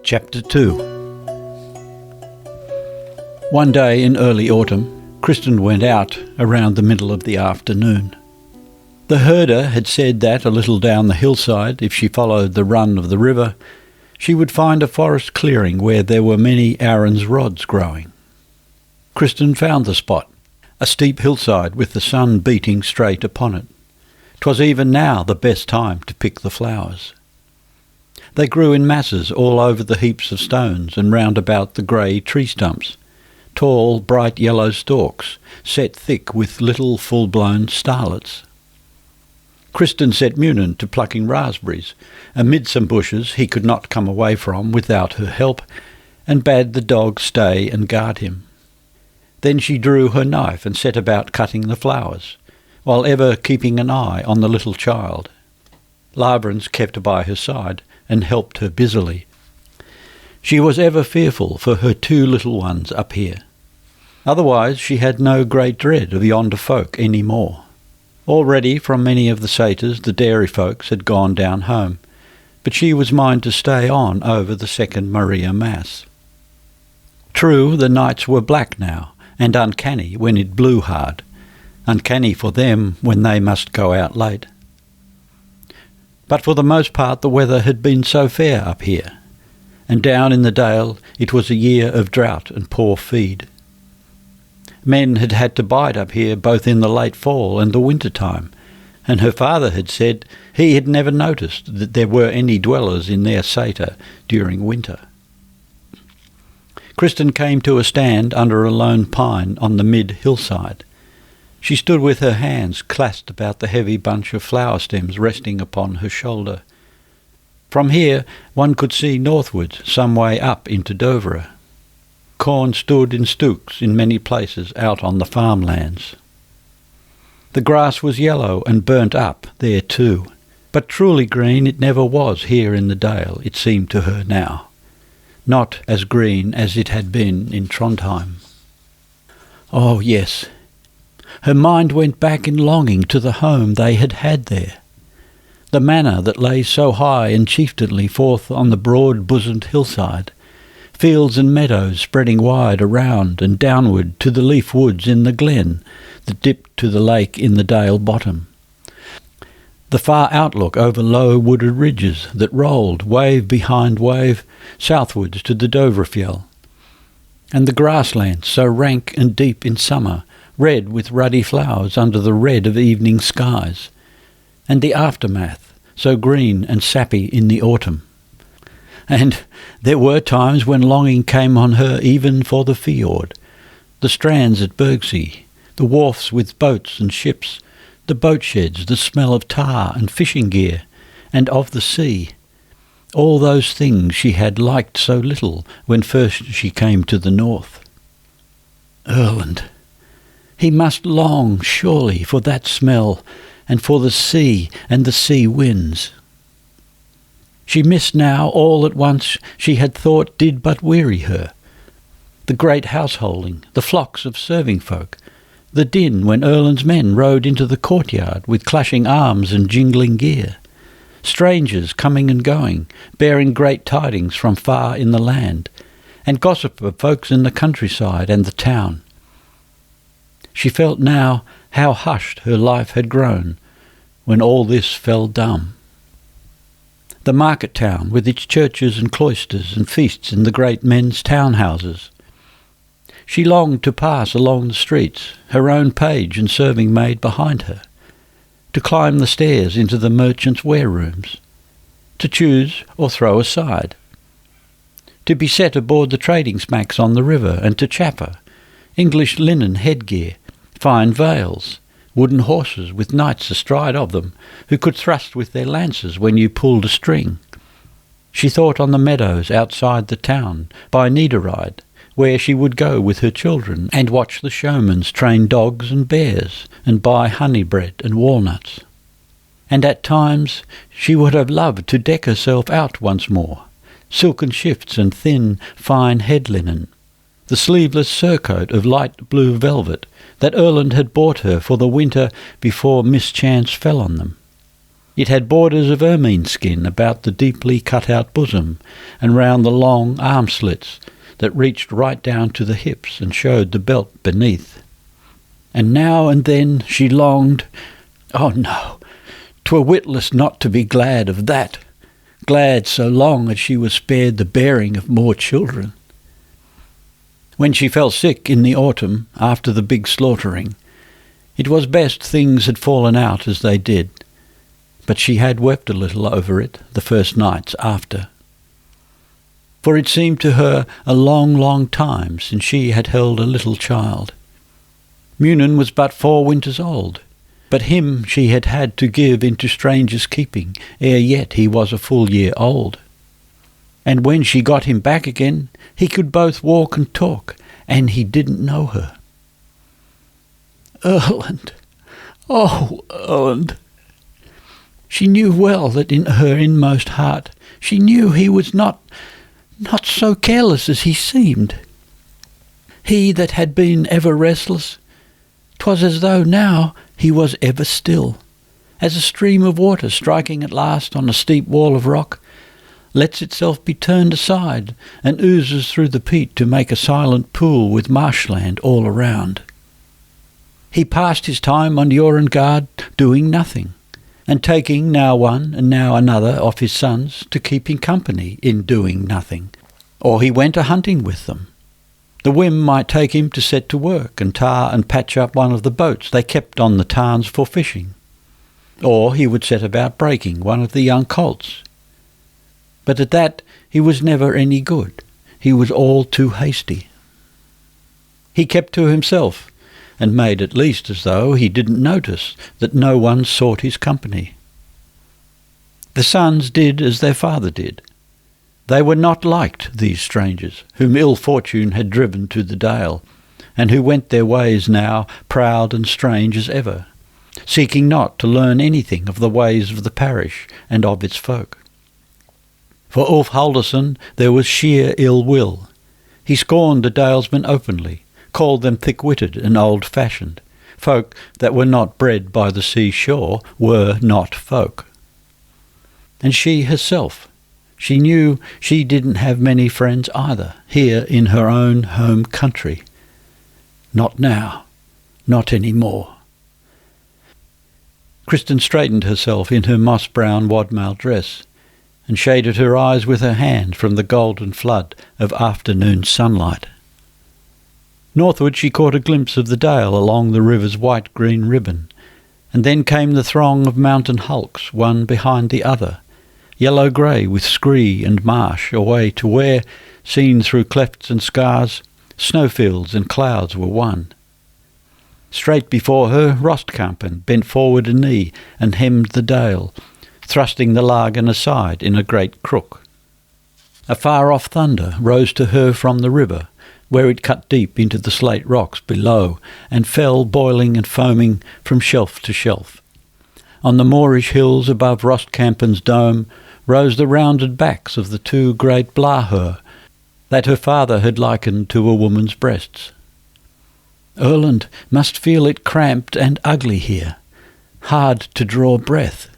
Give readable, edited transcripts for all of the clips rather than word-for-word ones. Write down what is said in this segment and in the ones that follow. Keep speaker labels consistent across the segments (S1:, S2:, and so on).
S1: Chapter 2. One day in early autumn, Kristin went out around the middle of the afternoon. The herder had said that a little down the hillside, if she followed the run of the river, she would find a forest clearing where there were many Aaron's rods growing. Kristin found the spot, a steep hillside with the sun beating straight upon it. 'Twas even now the best time to pick the flowers. They grew in masses all over the heaps of stones and round about the grey tree stumps, tall, bright yellow stalks, set thick with little full-blown starlets. Kristin set Munin to plucking raspberries, amid some bushes he could not come away from without her help, and bade the dog stay and guard him. Then she drew her knife and set about cutting the flowers, while ever keeping an eye on the little child. Lavrans kept by her side and helped her busily. She was ever fearful for her two little ones up here. Otherwise she had no great dread of yonder folk any more. Already from many of the satyrs the dairy folks had gone down home, but she was mine to stay on over the second Maria Mass. True, the nights were black now, and uncanny when it blew hard, uncanny for them when they must go out late. But for the most part the weather had been so fair up here, and down in the dale it was a year of drought and poor feed. Men had had to bide up here both in the late fall and the winter time, and her father had said he had never noticed that there were any dwellers in their sæter during winter. Kristin came to a stand under a lone pine on the mid-hillside. She stood with her hands clasped about the heavy bunch of flower stems resting upon her shoulder. From here one could see northwards some way up into Dovre. Corn stood in stooks in many places out on the farmlands. The grass was yellow and burnt up there too, but truly green it never was here in the dale, it seemed to her now. Not as green as it had been in Trondheim. Oh yes. Her mind went back in longing to the home they had had there. The manor that lay so high and chieftainly forth on the broad-bosomed hillside, fields and meadows spreading wide around and downward to the leaf woods in the glen that dipped to the lake in the dale bottom. The far outlook over low wooded ridges that rolled, wave behind wave, southwards to the Dovrefjell, and the grasslands so rank and deep in summer, red with ruddy flowers under the red of evening skies, and the aftermath, so green and sappy in the autumn. And there were times when longing came on her even for the fjord, the strands at Bergsea, the wharfs with boats and ships, the boat sheds, the smell of tar and fishing gear, and of the sea. All those things she had liked so little when first she came to the north. Erland. He must long, surely, for that smell, and for the sea and the sea winds. She missed now all at once she had thought did but weary her. The great householding, the flocks of serving folk, the din when Erland's men rode into the courtyard with clashing arms and jingling gear, strangers coming and going, bearing great tidings from far in the land, and gossip of folks in the countryside and the town. She felt now how hushed her life had grown when all this fell dumb. The market town with its churches and cloisters and feasts in the great men's townhouses. She longed to pass along the streets, her own page and serving maid behind her, to climb the stairs into the merchants' warerooms, to choose or throw aside, to be set aboard the trading smacks on the river and to chaffer, English linen headgear, fine veils, wooden horses with knights astride of them, who could thrust with their lances when you pulled a string. She thought on the meadows outside the town, by Niederride, where she would go with her children and watch the showmans train dogs and bears and buy honey bread and walnuts. And at times she would have loved to deck herself out once more, silken shifts and thin, fine head linen, the sleeveless surcoat of light blue velvet that Erland had bought her for the winter before mischance fell on them. It had borders of ermine skin about the deeply cut-out bosom and round the long arm-slits that reached right down to the hips and showed the belt beneath. And now and then she longed, oh no, 'twere witless not to be glad of that, glad so long as she was spared the bearing of more children. When she fell sick in the autumn after the big slaughtering, it was best things had fallen out as they did, but she had wept a little over it the first nights after. For it seemed to her a long, long time since she had held a little child. Munin was but 4 winters old, but him she had had to give into strangers' keeping ere yet he was a full year old. And when she got him back again, he could both walk and talk, and he didn't know her. Erland! Oh, Erland! She knew well that in her inmost heart she knew he was not so careless as he seemed. He that had been ever restless, 'twas as though now he was ever still, as a stream of water striking at last on a steep wall of rock, lets itself be turned aside and oozes through the peat to make a silent pool with marshland all around. He passed his time on Jorengard doing nothing, and taking now one and now another of his sons to keep him company in doing nothing, or he went a-hunting with them. The whim might take him to set to work and tar and patch up one of the boats they kept on the tarns for fishing, or he would set about breaking one of the young colts. But at that he was never any good. He was all too hasty. He kept to himself, and made at least as though he didn't notice that no one sought his company. The sons did as their father did. They were not liked, these strangers, whom ill fortune had driven to the dale, and who went their ways now proud and strange as ever, seeking not to learn anything of the ways of the parish and of its folk. For Ulf Haldarsson there was sheer ill will. He scorned the dalesmen openly, called them thick-witted and old-fashioned. Folk that were not bred by the sea-shore were not folk. And she herself, she knew she didn't have many friends either, here in her own home country. Not now, not any more. Kristin straightened herself in her moss-brown wadmail dress, and shaded her eyes with her hand from the golden flood of afternoon sunlight. Northward she caught a glimpse of the dale along the river's white-green ribbon, and then came the throng of mountain hulks, one behind the other, yellow-grey with scree and marsh, away to where, seen through clefts and scars, snowfields and clouds were one. Straight before her Rostkampen bent forward a knee and hemmed the dale, thrusting the Lagan aside in a great crook. A far-off thunder rose to her from the river, where it cut deep into the slate rocks below and fell boiling and foaming from shelf to shelf. On the moorish hills above Rostkampen's dome rose the rounded backs of the 2 great blahur that her father had likened to a woman's breasts. Erland must feel it cramped and ugly here, hard to draw breath.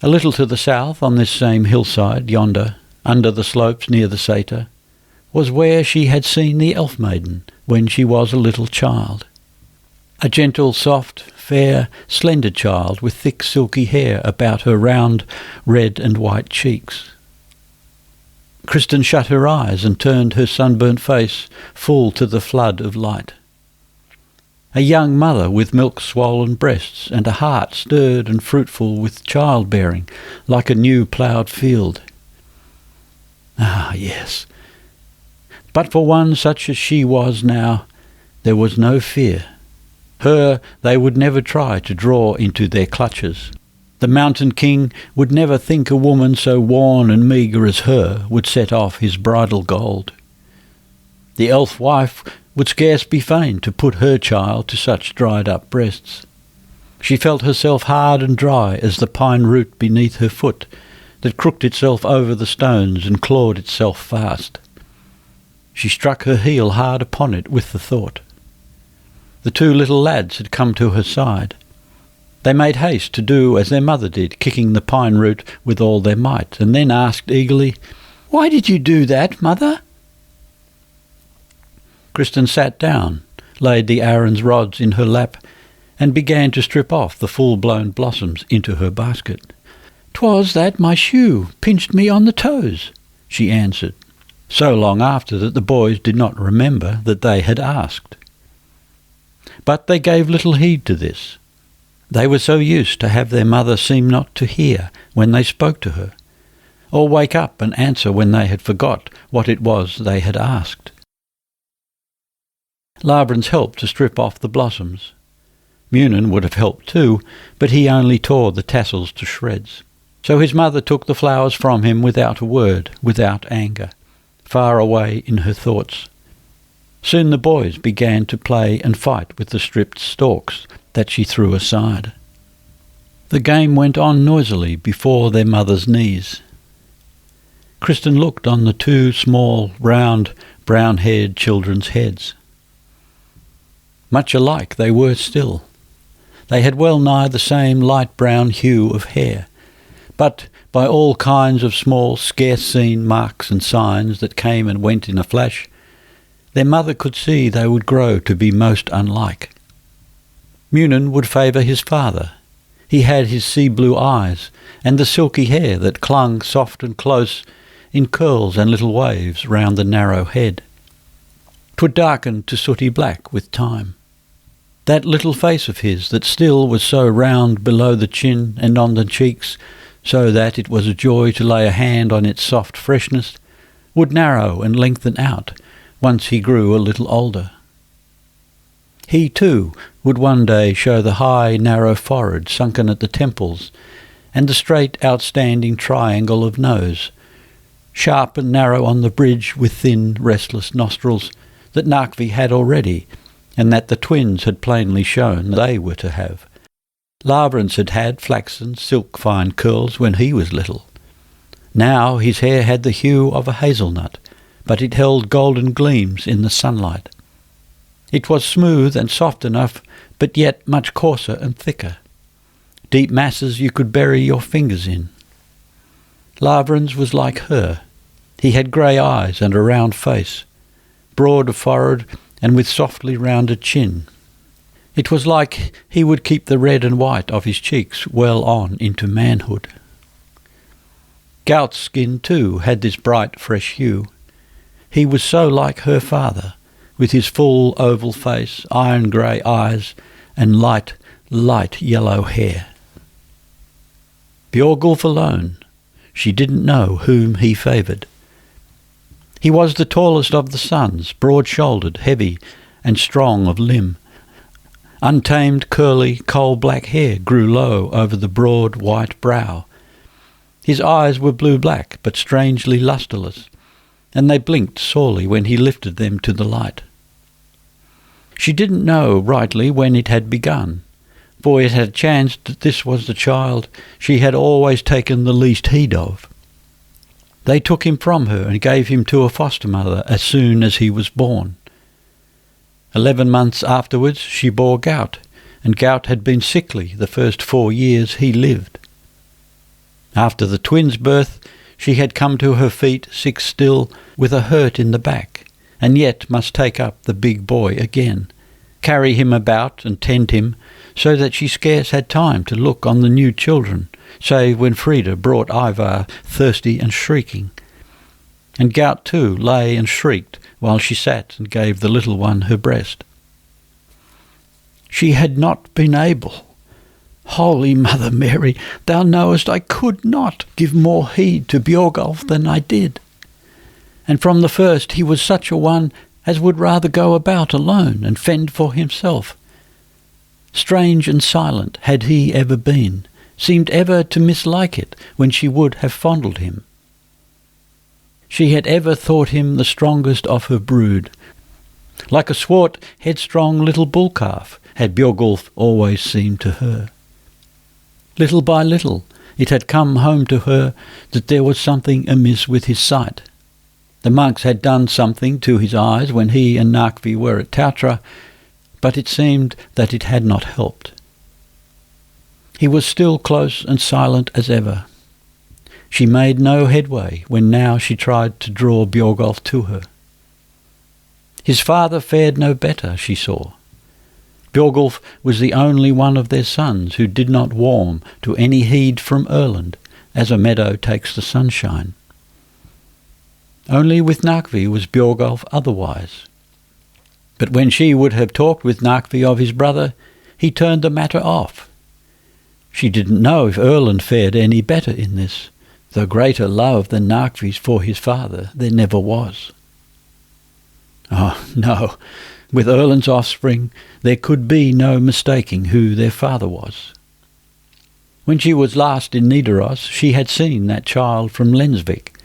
S1: A little to the south, on this same hillside yonder, under the slopes near the Sæter, was where she had seen the elf-maiden when she was a little child. A gentle, soft, fair, slender child with thick silky hair about her round red and white cheeks. Kristin shut her eyes and turned her sunburnt face full to the flood of light. A young mother with milk-swollen breasts and a heart stirred and fruitful with childbearing, like a new ploughed field. Ah, yes. But for one such as she was now, there was no fear, Her they would never try to draw into their clutches. The mountain king would never think a woman so worn and meagre as her would set off his bridal gold. The elf wife would scarce be fain to put her child to such dried-up breasts. She felt herself hard and dry as the pine root beneath her foot that crooked itself over the stones and clawed itself fast. She struck her heel hard upon it with the thought. The two little lads had come to her side. They made haste to do as their mother did, kicking the pine root with all their might, and then asked eagerly, "Why did you do that, mother?" Kristin sat down, laid the Aaron's rods in her lap, and began to strip off the full-blown blossoms into her basket. "'Twas that my shoe pinched me on the toes," she answered, so long after that the boys did not remember that they had asked. But they gave little heed to this. They were so used to have their mother seem not to hear when they spoke to her, or wake up and answer when they had forgot what it was they had asked. Lavrans helped to strip off the blossoms. Munin would have helped too, but he only tore the tassels to shreds. So his mother took the flowers from him without a word, without anger, far away in her thoughts. Soon the boys began to play and fight with the stripped stalks that she threw aside. The game went on noisily before their mother's knees. Kristin looked on the two small, round, brown-haired children's heads. Much alike they were still. They had well nigh the same light brown hue of hair, but by all kinds of small, scarce-seen marks and signs that came and went in a flash, their mother could see they would grow to be most unlike. Munin would favour his father. He had his sea-blue eyes, and the silky hair that clung soft and close in curls and little waves round the narrow head. 'Twould darken to sooty black with time. That little face of his that still was so round below the chin and on the cheeks, so that it was a joy to lay a hand on its soft freshness, would narrow and lengthen out once he grew a little older. He, too, would one day show the high, narrow forehead sunken at the temples, and the straight, outstanding triangle of nose, sharp and narrow on the bridge with thin, restless nostrils that Narkvi had already, and that the twins had plainly shown they were to have. Lavrans had had flaxen, silk-fine curls when he was little. Now his hair had the hue of a hazelnut, but it held golden gleams in the sunlight. It was smooth and soft enough, but yet much coarser and thicker. Deep masses you could bury your fingers in. Lavrans was like her. He had grey eyes and a round face, broad of forehead and with softly rounded chin. It was like he would keep the red and white of his cheeks well on into manhood. Gaut's skin, too, had this bright, fresh hue. He was so like her father, with his full oval face, iron-grey eyes, and light, light yellow hair. Björgulf alone, she didn't know whom he favoured. He was the tallest of the sons, broad-shouldered, heavy, and strong of limb. Untamed, curly, coal-black hair grew low over the broad, white brow. His eyes were blue-black, but strangely lustreless, and they blinked sorely when he lifted them to the light. She didn't know rightly when it had begun, for it had chanced that this was the child she had always taken the least heed of. They took him from her and gave him to a foster-mother as soon as he was born. 11 months afterwards she bore Gaut, and Gaut had been sickly the first 4 years he lived. After the twins' birth, she had come to her feet sick still, with a hurt in the back, and yet must take up the big boy again, carry him about and tend him, so that she scarce had time to look on the new children, save when Frida brought Ivar thirsty and shrieking. And Gaut too lay and shrieked while she sat and gave the little one her breast. She had not been able. Holy Mother Mary, thou knowest I could not give more heed to Björgulf than I did. And from the first he was such a one as would rather go about alone and fend for himself. Strange and silent had he ever been, seemed ever to mislike it when she would have fondled him. She had ever thought him the strongest of her brood. Like a swart, headstrong little bull-calf had Björgulf always seemed to her. Little by little it had come home to her that there was something amiss with his sight. The monks had done something to his eyes when he and Narkvi were at Tautra, but it seemed that it had not helped. He was still close and silent as ever. She made no headway when now she tried to draw Björgulf to her. His father fared no better, she saw. Björgulf was the only one of their sons who did not warm to any heed from Erland, as a meadow takes the sunshine. Only with Narkvi was Björgulf otherwise. But when she would have talked with Narkvi of his brother, he turned the matter off. She didn't know if Erland fared any better in this, though greater love than Narkvi's for his father there never was. Oh, no, with Erland's offspring there could be no mistaking who their father was. When she was last in Nidaros, she had seen that child from Lensvik.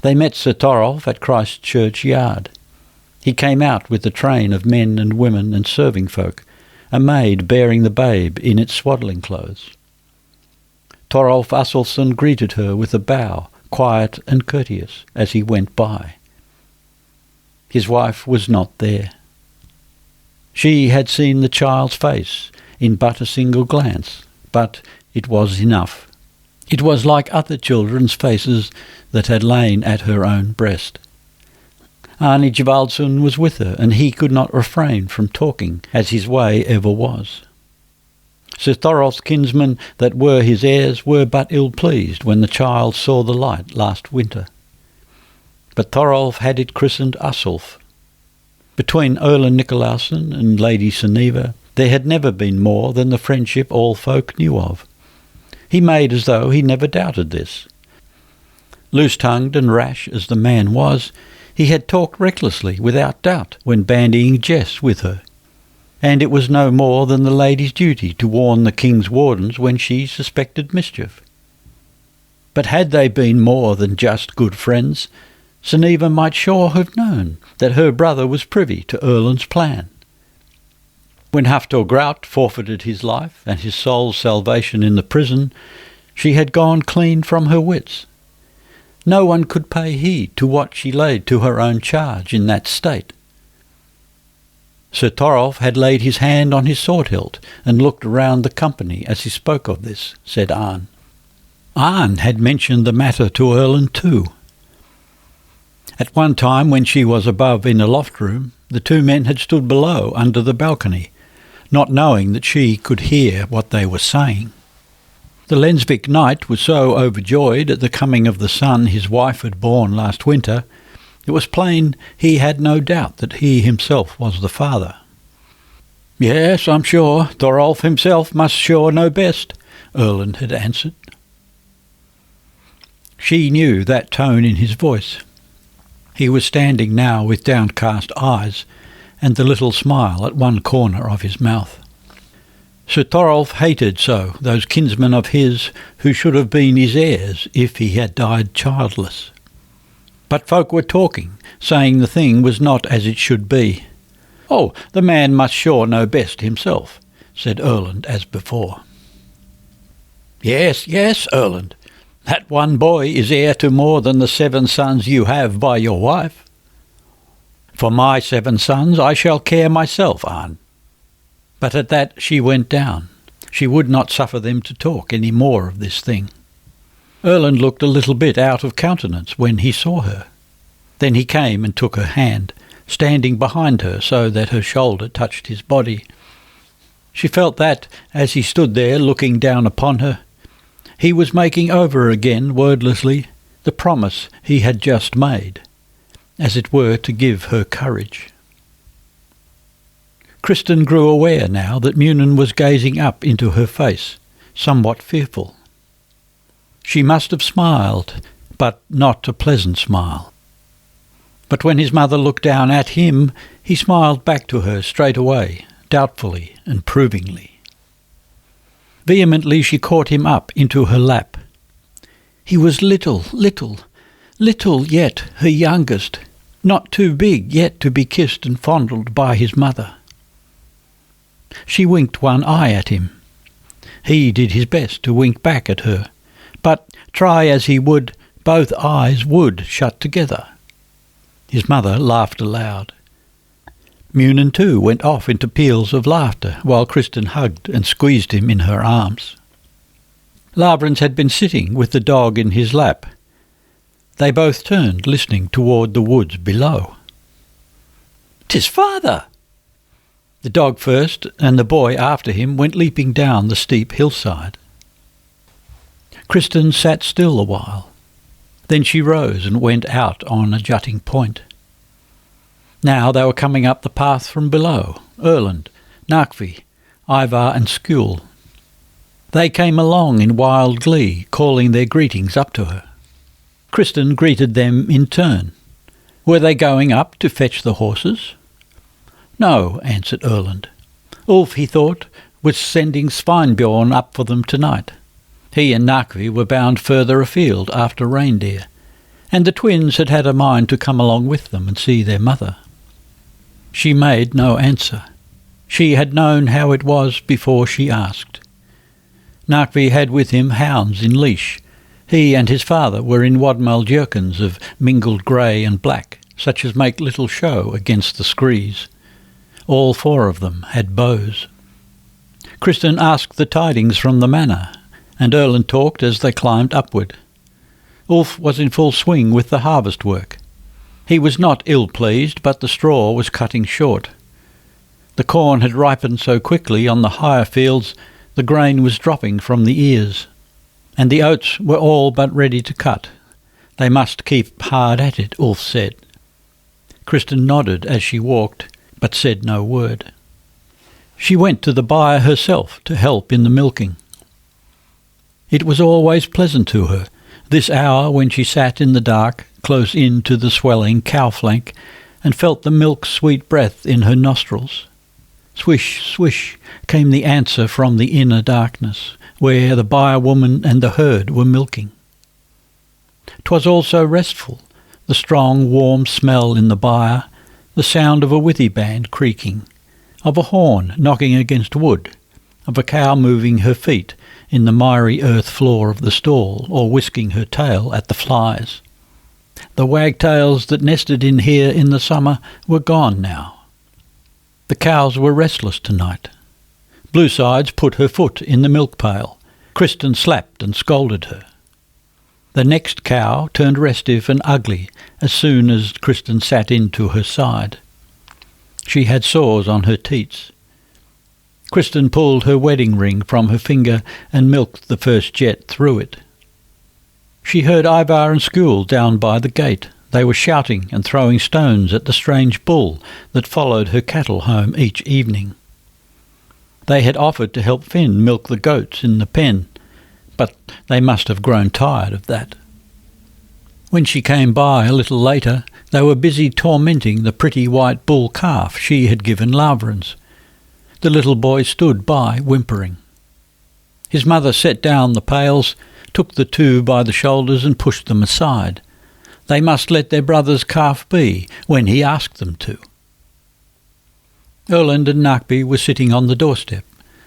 S1: They met Sir Torolf at Christ Church Yard. He came out with a train of men and women and serving folk, a maid bearing the babe in its swaddling clothes. Torolf Assulfsson greeted her with a bow, quiet and courteous, as he went by. His wife was not there. She had seen the child's face in but a single glance, but it was enough. It was like other children's faces that had lain at her own breast. Arni Gvaldsson was with her, and he could not refrain from talking, as his way ever was. Sir Thorolf's kinsmen that were his heirs were but ill-pleased when the child saw the light last winter. But Thorolf had it christened Assulf. Between Erland Nicolausson and Lady Sunniva there had never been more than the friendship all folk knew of. He made as though he never doubted this. Loose-tongued and rash as the man was, he had talked recklessly, without doubt, when bandying jests with her. And it was no more than the lady's duty to warn the king's wardens when she suspected mischief. But had they been more than just good friends, Sunniva might sure have known that her brother was privy to Erland's plan. When Hafthor Grout forfeited his life and his soul's salvation in the prison, she had gone clean from her wits. No one could pay heed to what she laid to her own charge in that state. Sir Torolf had laid his hand on his sword-hilt and looked around the company as he spoke of this, said Arn. Arn had mentioned the matter to Erland too. At one time when she was above in the loft-room, the two men had stood below under the balcony, not knowing that she could hear what they were saying. The Lensvik knight was so overjoyed at the coming of the son his wife had borne last winter, it was plain he had no doubt that he himself was the father. Yes, I'm sure, Thorolf himself must sure know best, Erland had answered. She knew that tone in his voice. He was standing now with downcast eyes, and the little smile at one corner of his mouth. Sir Thorolf hated so those kinsmen of his who should have been his heirs if he had died childless. But folk were talking, saying the thing was not as it should be. Oh, the man must sure know best himself, said Erland as before. Yes, yes, Erland. That one boy is heir to more than the 7 sons you have by your wife. For my 7 sons I shall care myself, Arn. But at that she went down. She would not suffer them to talk any more of this thing. Erland looked a little bit out of countenance when he saw her. Then he came and took her hand, standing behind her so that her shoulder touched his body. She felt that, as he stood there looking down upon her, he was making over again, wordlessly, the promise he had just made, as it were to give her courage. Kristin grew aware now that Munin was gazing up into her face, somewhat fearful. She must have smiled, but not a pleasant smile. But when his mother looked down at him, he smiled back to her straight away, doubtfully and provingly. Vehemently she caught him up into her lap. He was little yet, her youngest, not too big yet to be kissed and fondled by his mother. She winked one eye at him. He did his best to wink back at her, but try as he would, both eyes would shut together. His mother laughed aloud. Munin too went off into peals of laughter, while Kristin hugged and squeezed him in her arms. Lavrans had been sitting with the dog in his lap. They both turned, listening toward the woods below. "'Tis father!" The dog first, and the boy after him, went leaping down the steep hillside. Kristin sat still a while. Then she rose and went out on a jutting point. Now they were coming up the path from below, Erland, Narkvi, Ivar and Skule. They came along in wild glee, calling their greetings up to her. Kristin greeted them in turn. Were they going up to fetch the horses? No, answered Erland. Ulf, he thought, was sending Sveinbjorn up for them tonight. He and Narkvi were bound further afield after reindeer, and the twins had had a mind to come along with them and see their mother. She made no answer. She had known how it was before she asked. Narkvi had with him hounds in leash. He and his father were in wadmal jerkins of mingled grey and black, such as make little show against the screes. All four of them had bows. Kristin asked the tidings from the manor, and Erland talked as they climbed upward. Ulf was in full swing with the harvest work. He was not ill-pleased, but the straw was cutting short. The corn had ripened so quickly on the higher fields, the grain was dropping from the ears, and the oats were all but ready to cut. They must keep hard at it, Ulf said. Kristin nodded as she walked, but said no word. She went to the byre herself to help in the milking. It was always pleasant to her, this hour when she sat in the dark, close in to the swelling cow-flank, and felt the milk's sweet breath in her nostrils. Swish, swish, came the answer from the inner darkness, where the byre-woman and the herd were milking. 'Twas also restful, the strong, warm smell in the byre, the sound of a withy band creaking, of a horn knocking against wood, of a cow moving her feet in the miry earth floor of the stall, or whisking her tail at the flies. The wagtails that nested in here in the summer were gone now. The cows were restless tonight. Bluesides put her foot in the milk pail. Kristin slapped and scolded her. The next cow turned restive and ugly as soon as Kristin sat in to her side. She had sores on her teats. Kristin pulled her wedding ring from her finger and milked the first jet through it. She heard Ivar and Skule down by the gate. They were shouting and throwing stones at the strange bull that followed her cattle home each evening. They had offered to help Finn milk the goats in the pen, but they must have grown tired of that. When she came by a little later, they were busy tormenting the pretty white bull calf she had given Lavrans. The little boy stood by, whimpering. His mother set down the pails, took the two by the shoulders and pushed them aside. They must let their brother's calf be when he asked them to. Erland and Narkvi were sitting on the doorstep.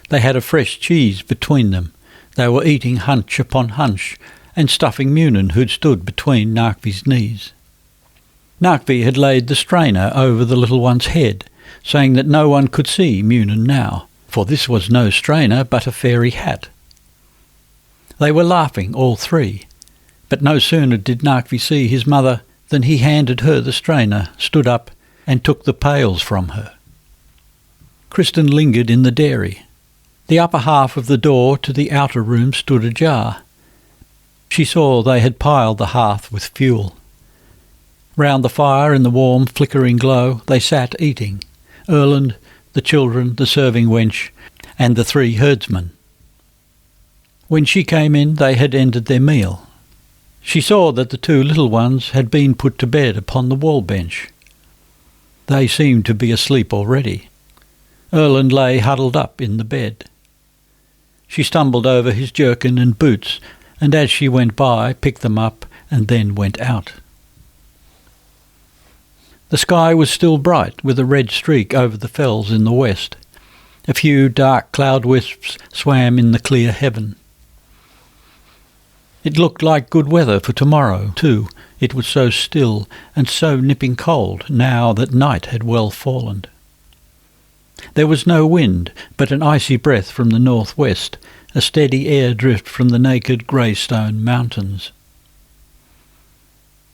S1: They had a fresh cheese between them. They were eating hunch upon hunch and stuffing Munin, who'd stood between Narkvi's knees. Narkvi had laid the strainer over the little one's head, saying that no one could see Munin now, for this was no strainer but a fairy hat. They were laughing, all three, but no sooner did Narkvi see his mother than he handed her the strainer, stood up, and took the pails from her. Kristin lingered in the dairy. The upper half of the door to the outer room stood ajar. She saw they had piled the hearth with fuel. Round the fire in the warm, flickering glow they sat eating, Erland, the children, the serving wench, and the three herdsmen. When she came in they had ended their meal. She saw that the two little ones had been put to bed upon the wall bench. They seemed to be asleep already. Erland lay huddled up in the bed. She stumbled over his jerkin and boots, and as she went by, picked them up and then went out. The sky was still bright, with a red streak over the fells in the west. A few dark cloud wisps swam in the clear heaven. It looked like good weather for tomorrow, too. It was so still and so nipping cold now that night had well fallen. There was no wind, but an icy breath from the northwest, a steady air drift from the naked greystone mountains.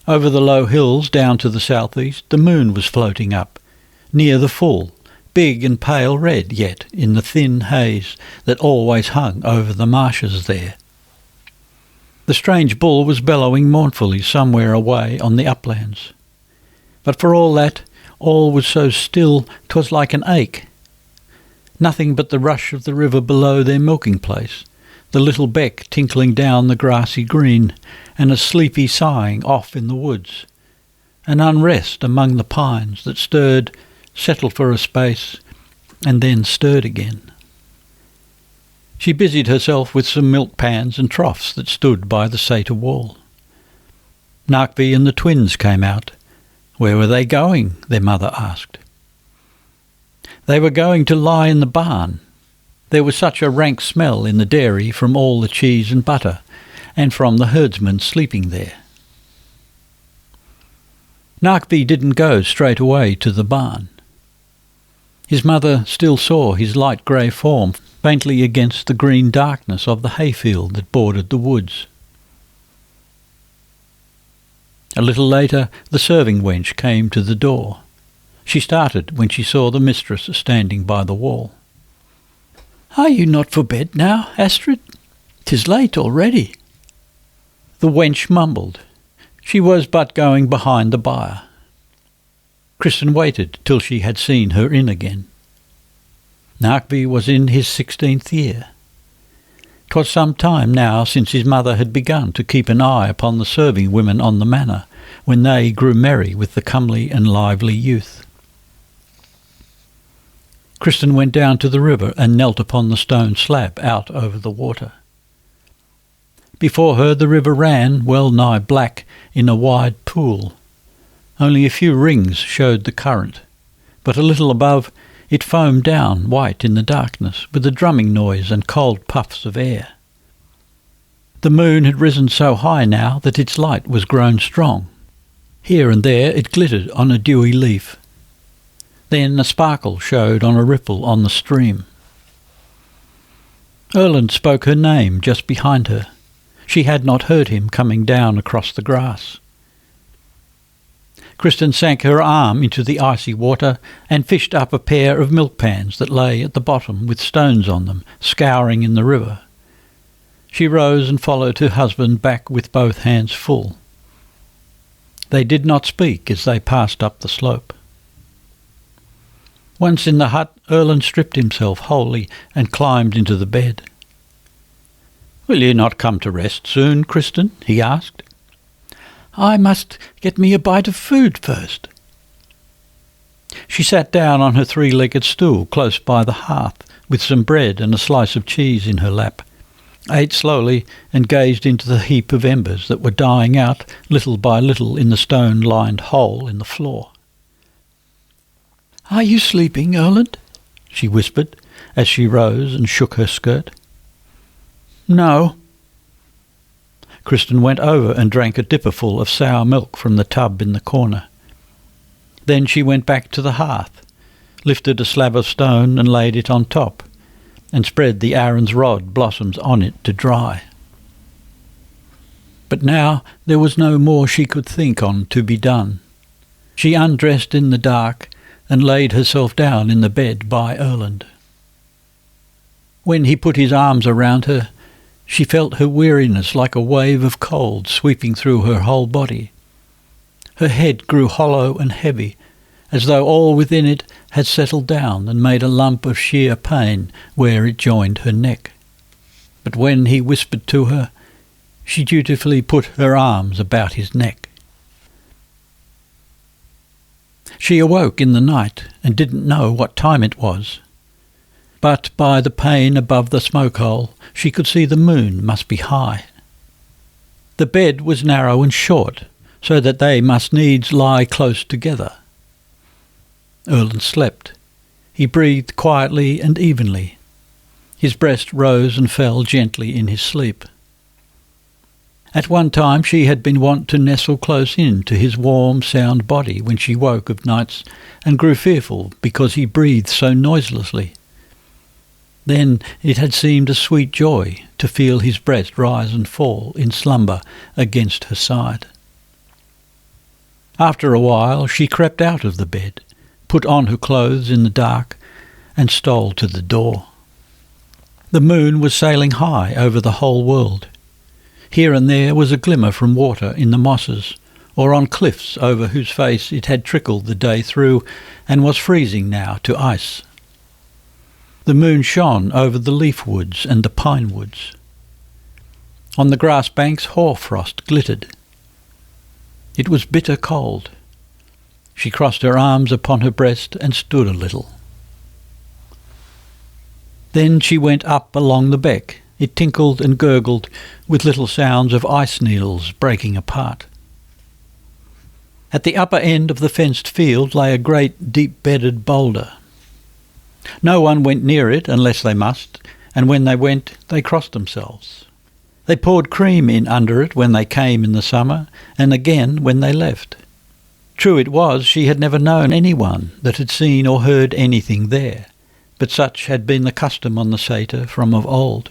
S1: Over the low hills down to the southeast, the moon was floating up, near the full, big and pale red yet in the thin haze that always hung over the marshes there. The strange bull was bellowing mournfully somewhere away on the uplands. But for all that, all was so still 'twas like an ache. Nothing but the rush of the river below their milking place, the little beck tinkling down the grassy green, and a sleepy sighing off in the woods, an unrest among the pines that stirred, settled for a space, and then stirred again. She busied herself with some milk pans and troughs that stood by the sæter wall. Narkby and the twins came out. Where were they going? Their mother asked. They were going to lie in the barn. There was such a rank smell in the dairy from all the cheese and butter, and from the herdsmen sleeping there. Narkby didn't go straight away to the barn. His mother still saw his light grey form faintly against the green darkness of the hayfield that bordered the woods. A little later the serving wench came to the door. She started when she saw the mistress standing by the wall. "Are you not for bed now, Astrid? 'Tis late already." The wench mumbled. She was but going behind the byre. Kristin waited till she had seen her in again. Narkby was in his 16th year. 'Twas some time now since his mother had begun to keep an eye upon the serving women on the manor, when they grew merry with the comely and lively youth. Kristin went down to the river and knelt upon the stone slab out over the water. Before her the river ran, well nigh black, in a wide pool. Only a few rings showed the current, but a little above it foamed down white in the darkness, with a drumming noise and cold puffs of air. The moon had risen so high now that its light was grown strong. Here and there it glittered on a dewy leaf. Then a sparkle showed on a ripple on the stream. Erland spoke her name just behind her. She had not heard him coming down across the grass. Kristin sank her arm into the icy water and fished up a pair of milk pans that lay at the bottom with stones on them, scouring in the river. She rose and followed her husband back with both hands full. They did not speak as they passed up the slope. Once in the hut, Erland stripped himself wholly and climbed into the bed. "Will you not come to rest soon, Kristin?" he asked. "I must get me a bite of food first." She sat down on her three-legged stool close by the hearth, with some bread and a slice of cheese in her lap, ate slowly and gazed into the heap of embers that were dying out little by little in the stone-lined hole in the floor. "Are you sleeping, Erland?" she whispered, as she rose and shook her skirt. "No." Kristin went over and drank a dipperful of sour milk from the tub in the corner. Then she went back to the hearth, lifted a slab of stone and laid it on top, and spread the Aaron's rod blossoms on it to dry. But now there was no more she could think on to be done. She undressed in the dark and laid herself down in the bed by Erland. When he put his arms around her, she felt her weariness like a wave of cold sweeping through her whole body. Her head grew hollow and heavy, as though all within it had settled down and made a lump of sheer pain where it joined her neck. But when he whispered to her, she dutifully put her arms about his neck. She awoke in the night and didn't know what time it was. but by the pane above the smoke hole she could see the moon must be high. The bed was narrow and short, so that they must needs lie close together. Erland slept. He breathed quietly and evenly. His breast rose and fell gently in his sleep. At one time she had been wont to nestle close in to his warm, sound body when she woke of nights, and grew fearful because he breathed so noiselessly. Then it had seemed a sweet joy to feel his breast rise and fall in slumber against her side. After a while she crept out of the bed, put on her clothes in the dark, and stole to the door. The moon was sailing high over the whole world. Here and there was a glimmer from water in the mosses, or on cliffs over whose face it had trickled the day through and was freezing now to ice. The moon shone over the leaf woods and the pine woods. On the grass banks hoarfrost glittered. It was bitter cold. She crossed her arms upon her breast and stood a little. Then she went up along the beck. It tinkled and gurgled with little sounds of ice needles breaking apart. At the upper end of the fenced field lay a great deep-bedded boulder. No one went near it unless they must, and when they went, they crossed themselves. They poured cream in under it when they came in the summer, and again when they left. True it was she had never known anyone that had seen or heard anything there, but such had been the custom on the Sæter from of old.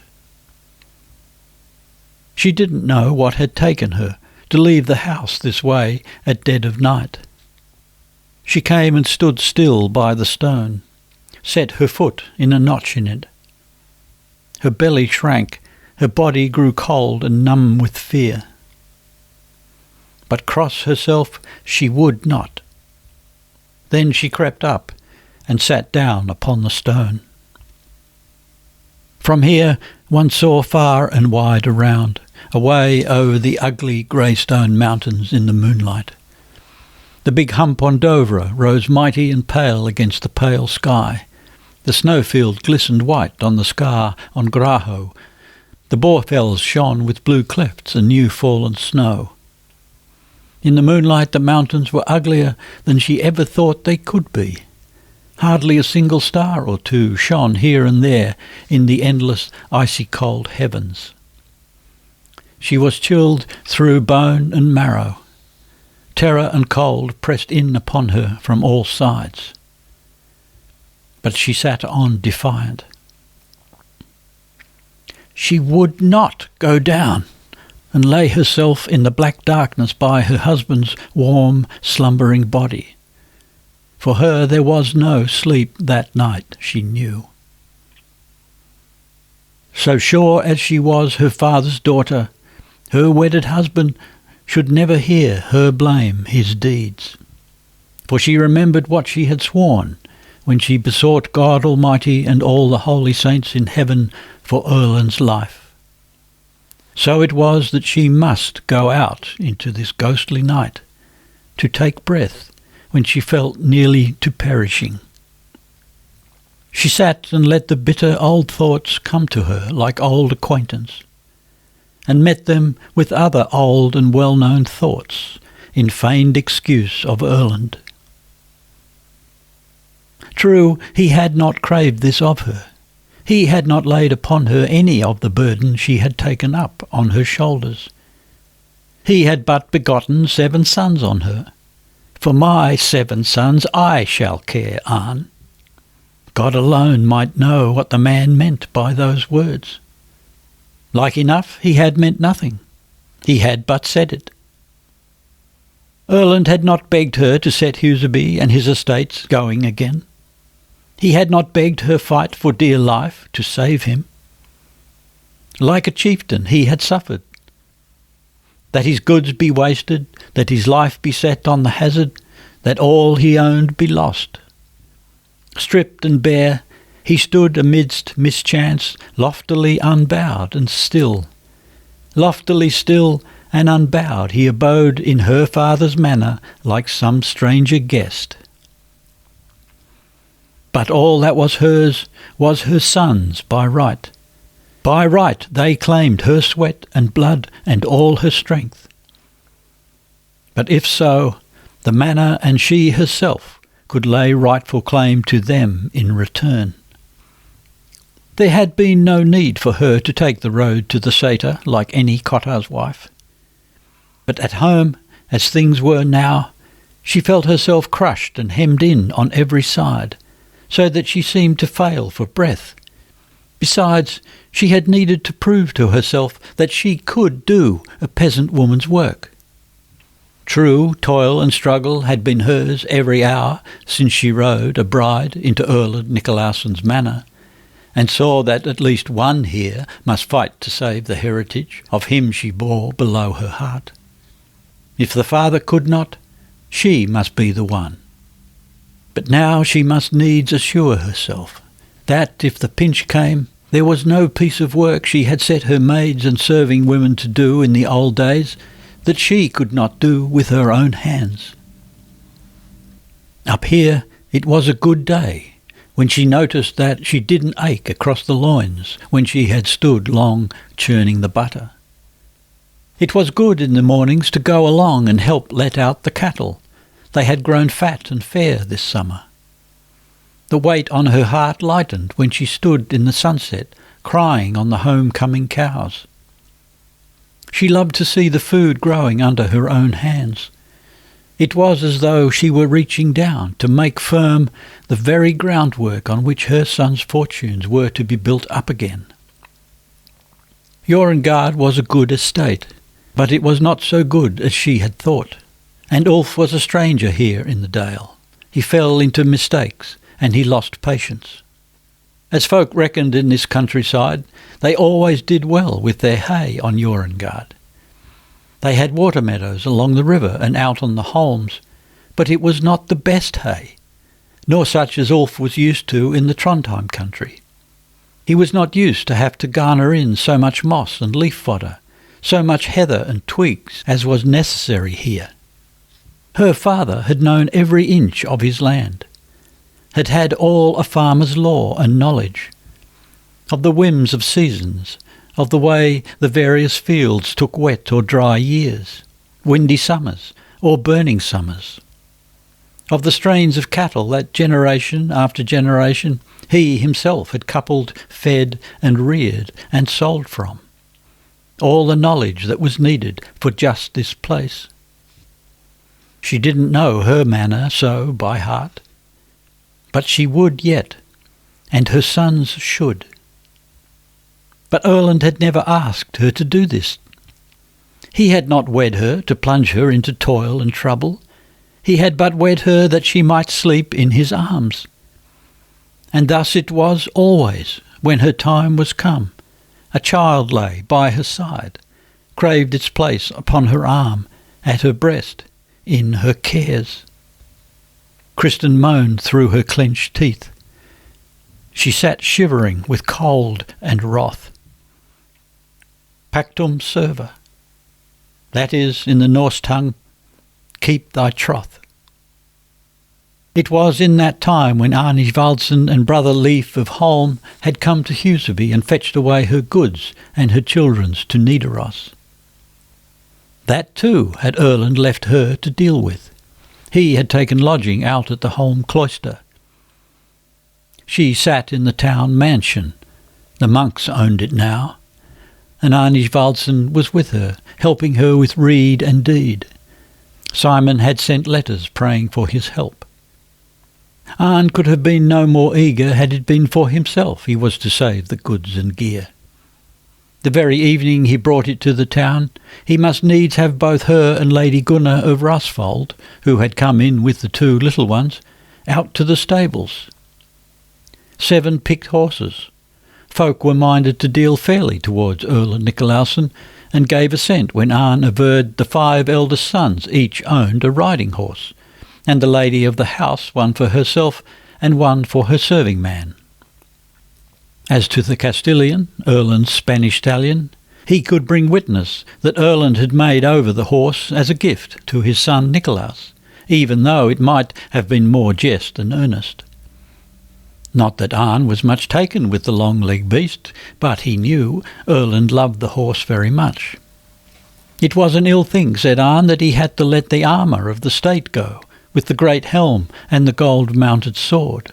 S1: She didn't know what had taken her to leave the house this way at dead of night. She came and stood still by the stone, set her foot in a notch in it. Her belly shrank, her body grew cold and numb with fear. But cross herself she would not. Then she crept up and sat down upon the stone. From here one saw far and wide around, away over the ugly grey-stone mountains in the moonlight. The big hump on Dovre rose mighty and pale against the pale sky. The snowfield glistened white on the scar on Graho. The borefells shone with blue clefts and new-fallen snow. In the moonlight the mountains were uglier than she ever thought they could be. Hardly a single star or two shone here and there in the endless icy-cold heavens. She was chilled through bone and marrow. Terror and cold pressed in upon her from all sides. But she sat on defiant. She would not go down and lay herself in the black darkness by her husband's warm, slumbering body. For her there was no sleep that night, she knew. So sure as she was her father's daughter, her wedded husband should never hear her blame his deeds. For she remembered what she had sworn when she besought God Almighty and all the holy saints in heaven for Erland's life. So it was that she must go out into this ghostly night to take breath when she felt nearly to perishing. She sat and let the bitter old thoughts come to her like old acquaintance, and met them with other old and well-known thoughts in feigned excuse of Erland. True, he had not craved this of her. He had not laid upon her any of the burden she had taken up on her shoulders. He had but begotten 7 sons on her. For my 7 sons I shall care, Arne. God alone might know what the man meant by those words. Like enough he had meant nothing. He had but said it. Erland had not begged her to set Huseby and his estates going again. He had not begged her fight for dear life to save him. Like a chieftain he had suffered. That his goods be wasted, that his life be set on the hazard, that all he owned be lost. Stripped and bare, he stood amidst mischance, loftily unbowed and still. Loftily still and unbowed he abode in her father's manor like some stranger guest. but all that was hers was her son's by right. By right they claimed her sweat and blood and all her strength. But if so, the manor and she herself could lay rightful claim to them in return. There had been no need for her to take the road to the satyr like any cottar's wife. But at home, as things were now, she felt herself crushed and hemmed in on every side, so that she seemed to fail for breath. Besides, she had needed to prove to herself that she could do a peasant woman's work. True, toil and struggle had been hers every hour since she rode a bride into Erland Nikolausson's manor, and saw that at least one here must fight to save the heritage of him she bore below her heart. If the father could not, she must be the one. But now she must needs assure herself that, if the pinch came, there was no piece of work she had set her maids and serving women to do in the old days that she could not do with her own hands. Up here it was a good day, when she noticed that she didn't ache across the loins when she had stood long churning the butter. It was good in the mornings to go along and help let out the cattle. They had grown fat and fair this summer. The weight on her heart lightened when she stood in the sunset, crying on the home-coming cows. She loved to see the food growing under her own hands. It was as though she were reaching down to make firm the very groundwork on which her son's fortunes were to be built up again. Jorengard was a good estate, but it was not so good as she had thought, and Ulf was a stranger here in the dale. He fell into mistakes, and he lost patience. As folk reckoned in this countryside, they always did well with their hay on Jorengard. They had water meadows along the river and out on the holms, but it was not the best hay, nor such as Ulf was used to in the Trondheim country. He was not used to have to garner in so much moss and leaf fodder, so much heather and twigs as was necessary here. Her father had known every inch of his land, had had all a farmer's lore and knowledge, of the whims of seasons, of the way the various fields took wet or dry years, windy summers or burning summers, of the strains of cattle that generation after generation he himself had coupled, fed and reared and sold from. All the knowledge that was needed for just this place. She didn't know her manor so by heart, but she would yet, and her sons should. But Erland had never asked her to do this. He had not wed her to plunge her into toil and trouble. He had but wed her that she might sleep in his arms. And thus it was always, when her time was come. A child lay by her side, craved its place upon her arm, at her breast, in her cares. Kristin moaned through her clenched teeth. She sat shivering with cold and wrath. Pactum serva. That is, in the Norse tongue, keep thy troth. It was in that time when Arnigvaldsson and brother Leif of Holm had come to Huseby and fetched away her goods and her children's to Nidaros. That too had Erland left her to deal with. He had taken lodging out at the Holm cloister. She sat in the town mansion. The monks owned it now, and Arnigvaldsson was with her, helping her with rede and deed. Simon had sent letters praying for his help. Arn could have been no more eager had it been for himself he was to save the goods and gear. The very evening he brought it to the town, he must needs have both her and Lady Gunnar of Rosvold, who had come in with the two little ones, out to the stables. 7 picked horses. Folk were minded to deal fairly towards Erland Nikolausson, and gave assent when Arn averred the 5 eldest sons each owned a riding horse, and the lady of the house one for herself and one for her serving man. As to the Castilian, Erland's Spanish stallion, he could bring witness that Erland had made over the horse as a gift to his son Nikolaus, even though it might have been more jest than earnest. Not that Arne was much taken with the long-legged beast, but he knew Erland loved the horse very much. It was an ill thing, said Arne, that he had to let the armour of the state go, with the great helm and the gold-mounted sword.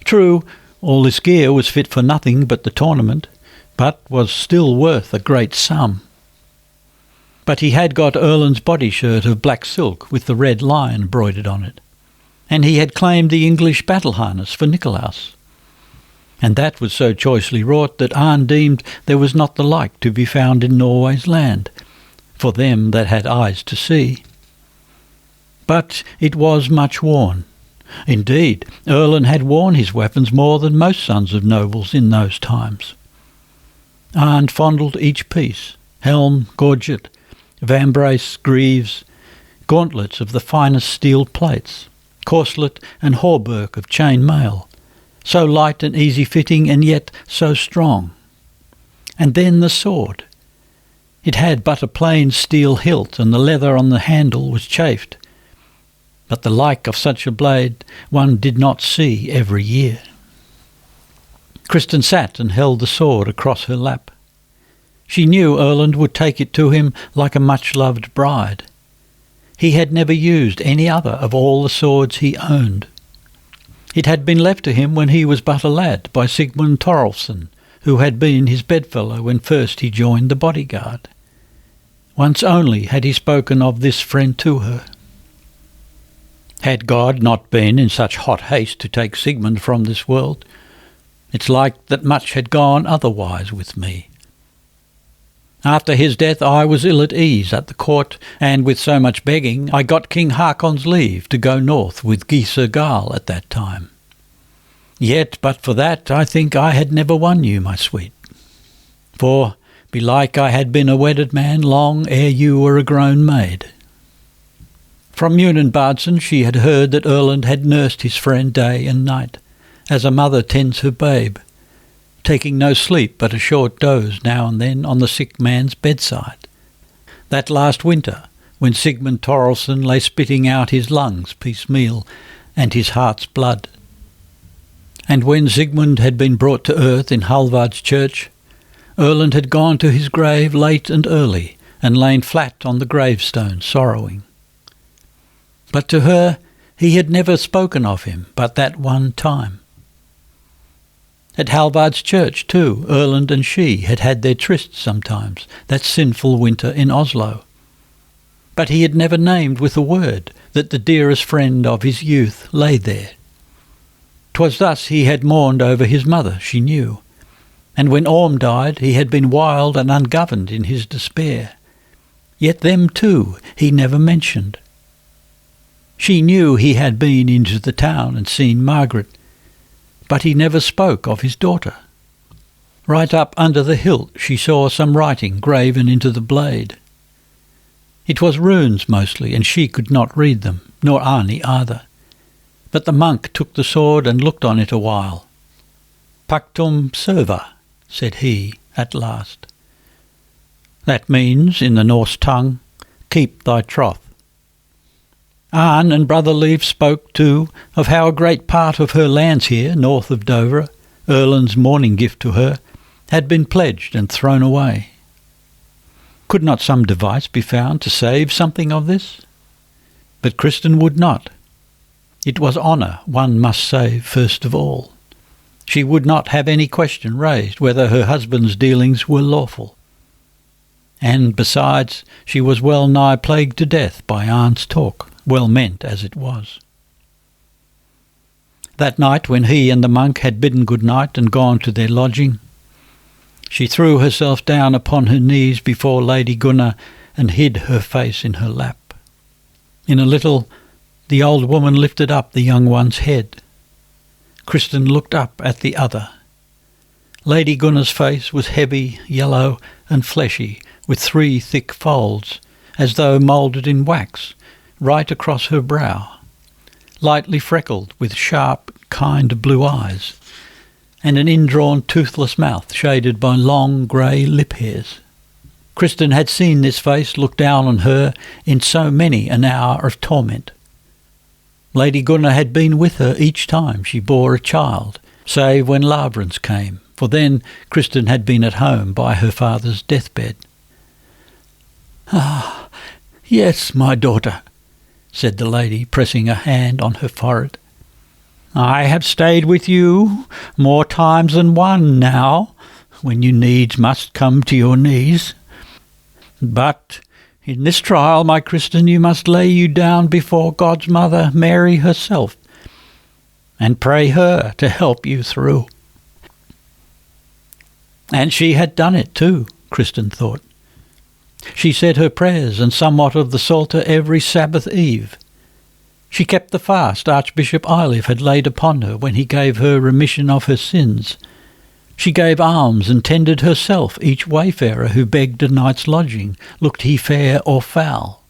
S1: True, all this gear was fit for nothing but the tournament, but was still worth a great sum. But he had got Erland's body shirt of black silk with the red lion embroidered on it, and he had claimed the English battle harness for Nicolaus. And that was so choicely wrought that Arne deemed there was not the like to be found in Norway's land, for them that had eyes to see. But it was much worn. Indeed, Erland had worn his weapons more than most sons of nobles in those times. Arne fondled each piece, helm, gorget, vambrace, greaves, gauntlets of the finest steel plates, corselet and hauberk of chain mail, so light and easy-fitting and yet so strong. And then the sword. It had but a plain steel hilt, and the leather on the handle was chafed. But the like of such a blade one did not see every year. Kristin sat and held the sword across her lap. She knew Erland would take it to him like a much-loved bride. He had never used any other of all the swords he owned. It had been left to him when he was but a lad by Sigmund Thorolfsson, who had been his bedfellow when first he joined the bodyguard. Once only had he spoken of this friend to her. Had God not been in such hot haste to take Sigmund from this world, it's like that much had gone otherwise with me. After his death I was ill at ease at the court, and with so much begging I got King Hakon's leave to go north with Gisa Jarl at that time. Yet but for that I think I had never won you, my sweet. For belike I had been a wedded man long ere you were a grown maid. From Munin Bardson she had heard that Erland had nursed his friend day and night, as a mother tends her babe, taking no sleep but a short doze now and then on the sick man's bedside. That last winter, when Sigmund Thorolfsson lay spitting out his lungs piecemeal and his heart's blood. And when Sigmund had been brought to earth in Hallvard's church, Erland had gone to his grave late and early and lain flat on the gravestone sorrowing. But to her he had never spoken of him but that one time. At Hallvard's church, too, Erland and she had had their tryst sometimes, that sinful winter in Oslo. But he had never named with a word that the dearest friend of his youth lay there. 'Twas thus he had mourned over his mother, she knew, and when Orm died he had been wild and ungoverned in his despair. Yet them, too, he never mentioned. She knew he had been into the town and seen Margaret, but he never spoke of his daughter. Right up under the hilt she saw some writing graven into the blade. It was runes mostly, and she could not read them, nor Arne either. But the monk took the sword and looked on it a while. "Pactum serva," said he at last. That means, in the Norse tongue, keep thy troth. Arne and Brother Leif spoke, too, of how a great part of her lands here, north of Dovre, Erland's morning gift to her, had been pledged and thrown away. Could not some device be found to save something of this? But Kristin would not. It was honour one must save first of all. She would not have any question raised whether her husband's dealings were lawful. And besides, she was well nigh plagued to death by Arne's talk, well meant as it was. That night, when he and the monk had bidden good night and gone to their lodging, she threw herself down upon her knees before Lady Gunnar and hid her face in her lap. In a little, the old woman lifted up the young one's head. Kristin looked up at the other. Lady Gunnar's face was heavy, yellow, and fleshy, with 3 thick folds, as though moulded in wax, right across her brow, lightly freckled, with sharp, kind blue eyes, and an indrawn toothless mouth shaded by long grey lip hairs. Kristin had seen this face look down on her in so many an hour of torment. Lady Gunnar had been with her each time she bore a child, save when Lavrans came, for then Kristin had been at home by her father's deathbed. "Ah, yes, my daughter," said the lady, pressing a hand on her forehead. "I have stayed with you more times than one now, when you needs must come to your knees. But in this trial, my Kristin, you must lay you down before God's mother, Mary herself, and pray her to help you through." And she had done it too, Kristin thought. She said her prayers and somewhat of the Psalter every Sabbath eve. She kept the fast Archbishop Iliff had laid upon her when he gave her remission of her sins. She gave alms and tended herself each wayfarer who begged a night's lodging, looked he fair or foul.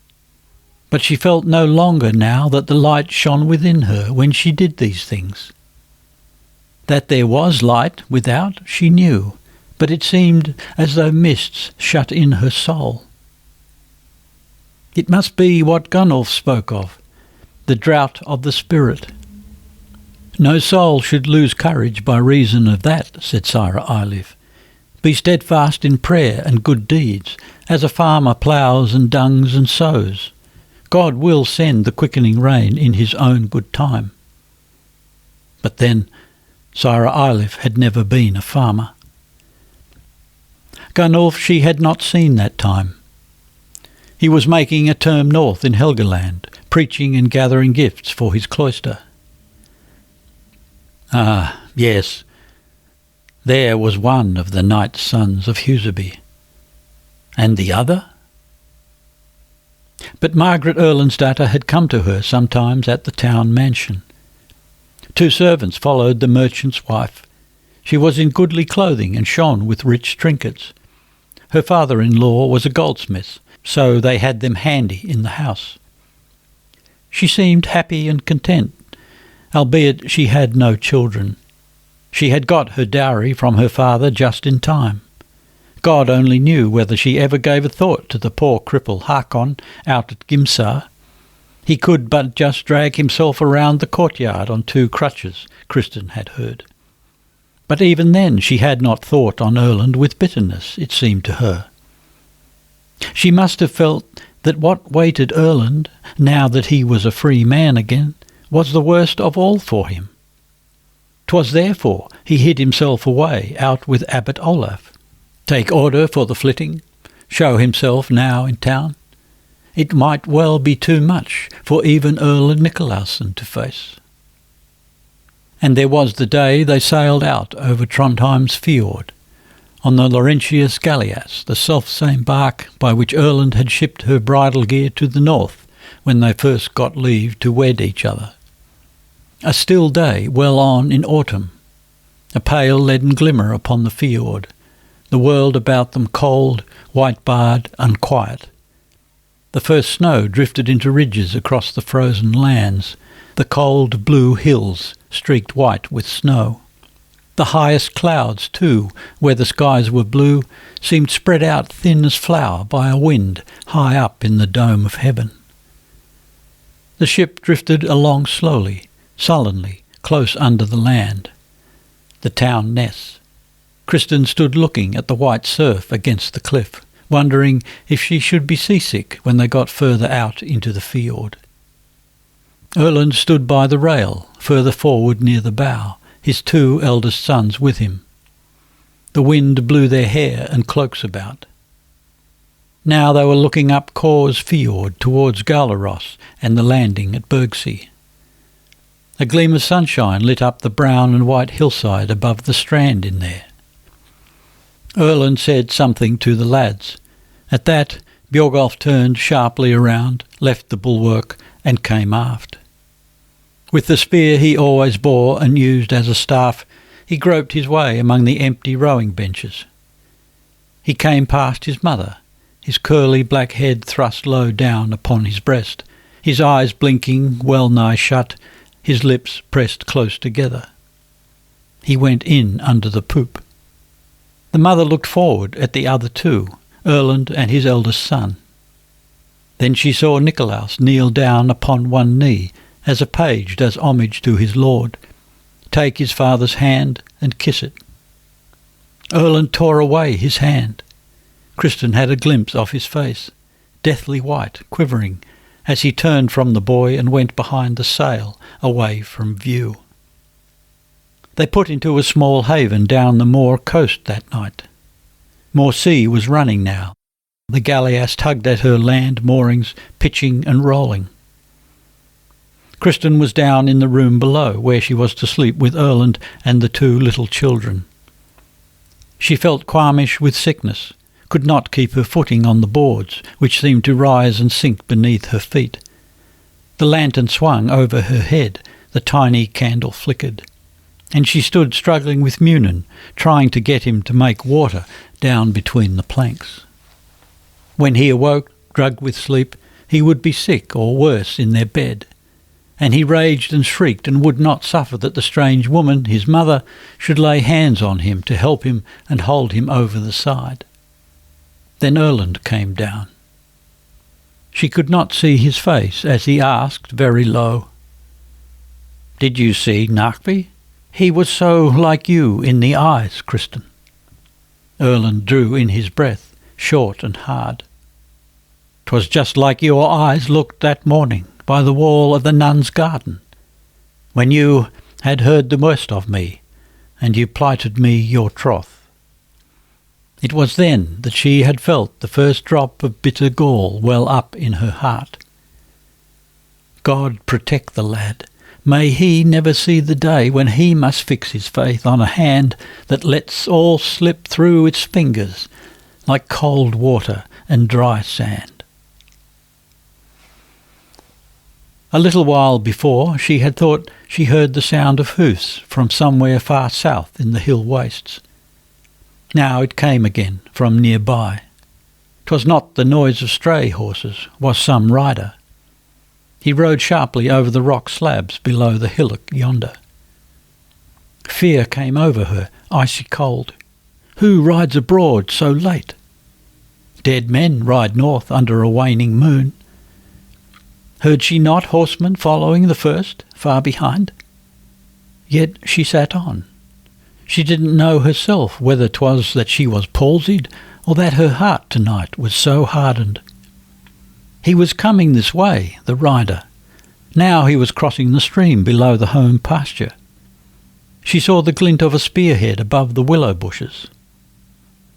S1: But she felt no longer now that the light shone within her when she did these things. That there was light without she knew, but it seemed as though mists shut in her soul. It must be what Gunnulf spoke of, the drought of the spirit. "No soul should lose courage by reason of that," said Sira Iliff. "Be steadfast in prayer and good deeds, as a farmer ploughs and dungs and sows. God will send the quickening rain in his own good time." But then, Sira Iliff had never been a farmer. Gunnulf she had not seen that time. He was making a term north in Helgeland, preaching and gathering gifts for his cloister. Ah, yes, there was one of the night sons of Huseby. And the other? But Margaret Erlendsdatter had come to her sometimes at the town mansion. 2 servants followed the merchant's wife. She was in goodly clothing and shone with rich trinkets. Her father-in-law was a goldsmith, so they had them handy in the house. She seemed happy and content, albeit she had no children. She had got her dowry from her father just in time. God only knew whether she ever gave a thought to the poor cripple Hakon out at Gimsar. He could but just drag himself around the courtyard on 2 crutches, Kristin had heard. But even then she had not thought on Erlend with bitterness, it seemed to her. She must have felt that what waited Erlend, now that he was a free man again, was the worst of all for him. 'Twas therefore he hid himself away out with Abbot Olaf. Take order for the flitting, show himself now in town. It might well be too much for even Erlend Nikolausen to face. And there was the day they sailed out over Trondheim's fjord, on the Laurentius Gallias, the self-same bark by which Erlend had shipped her bridal gear to the north when they first got leave to wed each other. A still day well on in autumn, a pale leaden glimmer upon the fjord, the world about them cold, white-barred, unquiet. The first snow drifted into ridges across the frozen lands, the cold blue hills streaked white with snow. The highest clouds, too, where the skies were blue, seemed spread out thin as flour by a wind high up in the dome of heaven. The ship drifted along slowly, sullenly, close under the land. The town Ness. Kristin stood looking at the white surf against the cliff, wondering if she should be seasick when they got further out into the fjord. Erlend stood by the rail, further forward near the bow, his 2 eldest sons with him. The wind blew their hair and cloaks about. Now they were looking up Kår's fjord towards Galaros and the landing at Bergsea. A gleam of sunshine lit up the brown and white hillside above the strand in there. Erlend said something to the lads. At that, Björgulf turned sharply around, left the bulwark, and came aft. With the spear he always bore and used as a staff, he groped his way among the empty rowing benches. He came past his mother, his curly black head thrust low down upon his breast, his eyes blinking well-nigh shut, his lips pressed close together. He went in under the poop. The mother looked forward at the other 2, Erlend and his eldest son. Then she saw Nikolaus kneel down upon one knee as a page does homage to his lord, take his father's hand and kiss it. Erland tore away his hand. Kristin had a glimpse of his face, deathly white, quivering, as he turned from the boy and went behind the sail, away from view. They put into a small haven down the Moor coast that night. More sea was running now. The galleass tugged at her land moorings, pitching and rolling. Kristin was down in the room below, where she was to sleep with Erland and the two little children. She felt qualmish with sickness, could not keep her footing on the boards, which seemed to rise and sink beneath her feet. The lantern swung over her head, the tiny candle flickered, and she stood struggling with Munin, trying to get him to make water down between the planks. When he awoke, drugged with sleep, he would be sick or worse in their bed, and he raged and shrieked and would not suffer that the strange woman, his mother, should lay hands on him to help him and hold him over the side. Then Erland came down. She could not see his face as he asked very low, "Did you see Narkby? He was so like you in the eyes, Kristin." Erland drew in his breath, short and hard. "'Twas just like your eyes looked that morning by the wall of the nun's garden, when you had heard the worst of me, and you plighted me your troth. It was then that she had felt the first drop of bitter gall well up in her heart. God protect the lad. May he never see the day when he must fix his faith on a hand that lets all slip through its fingers like cold water and dry sand." A little while before, she had thought she heard the sound of hoofs from somewhere far south in the hill wastes. Now it came again from nearby. 'Twas not the noise of stray horses, was some rider. He rode sharply over the rock slabs below the hillock yonder. Fear came over her, icy cold. Who rides abroad so late? Dead men ride north under a waning moon. Heard she not horsemen following the first, far behind? Yet she sat on. She didn't know herself whether 'twas that she was palsied or that her heart tonight was so hardened. He was coming this way, the rider. Now he was crossing the stream below the home pasture. She saw the glint of a spearhead above the willow bushes.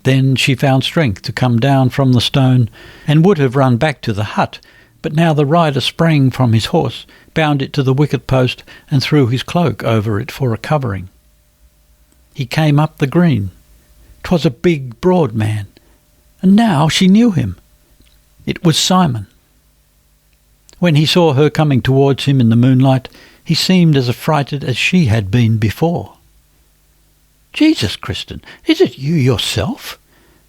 S1: Then she found strength to come down from the stone and would have run back to the hut, but now the rider sprang from his horse, bound it to the wicket post and threw his cloak over it for a covering. He came up the green. 'Twas a big, broad man, and now she knew him. It was Simon. When he saw her coming towards him in the moonlight, he seemed as affrighted as she had been before. "Jesus, Kristin, is it you yourself?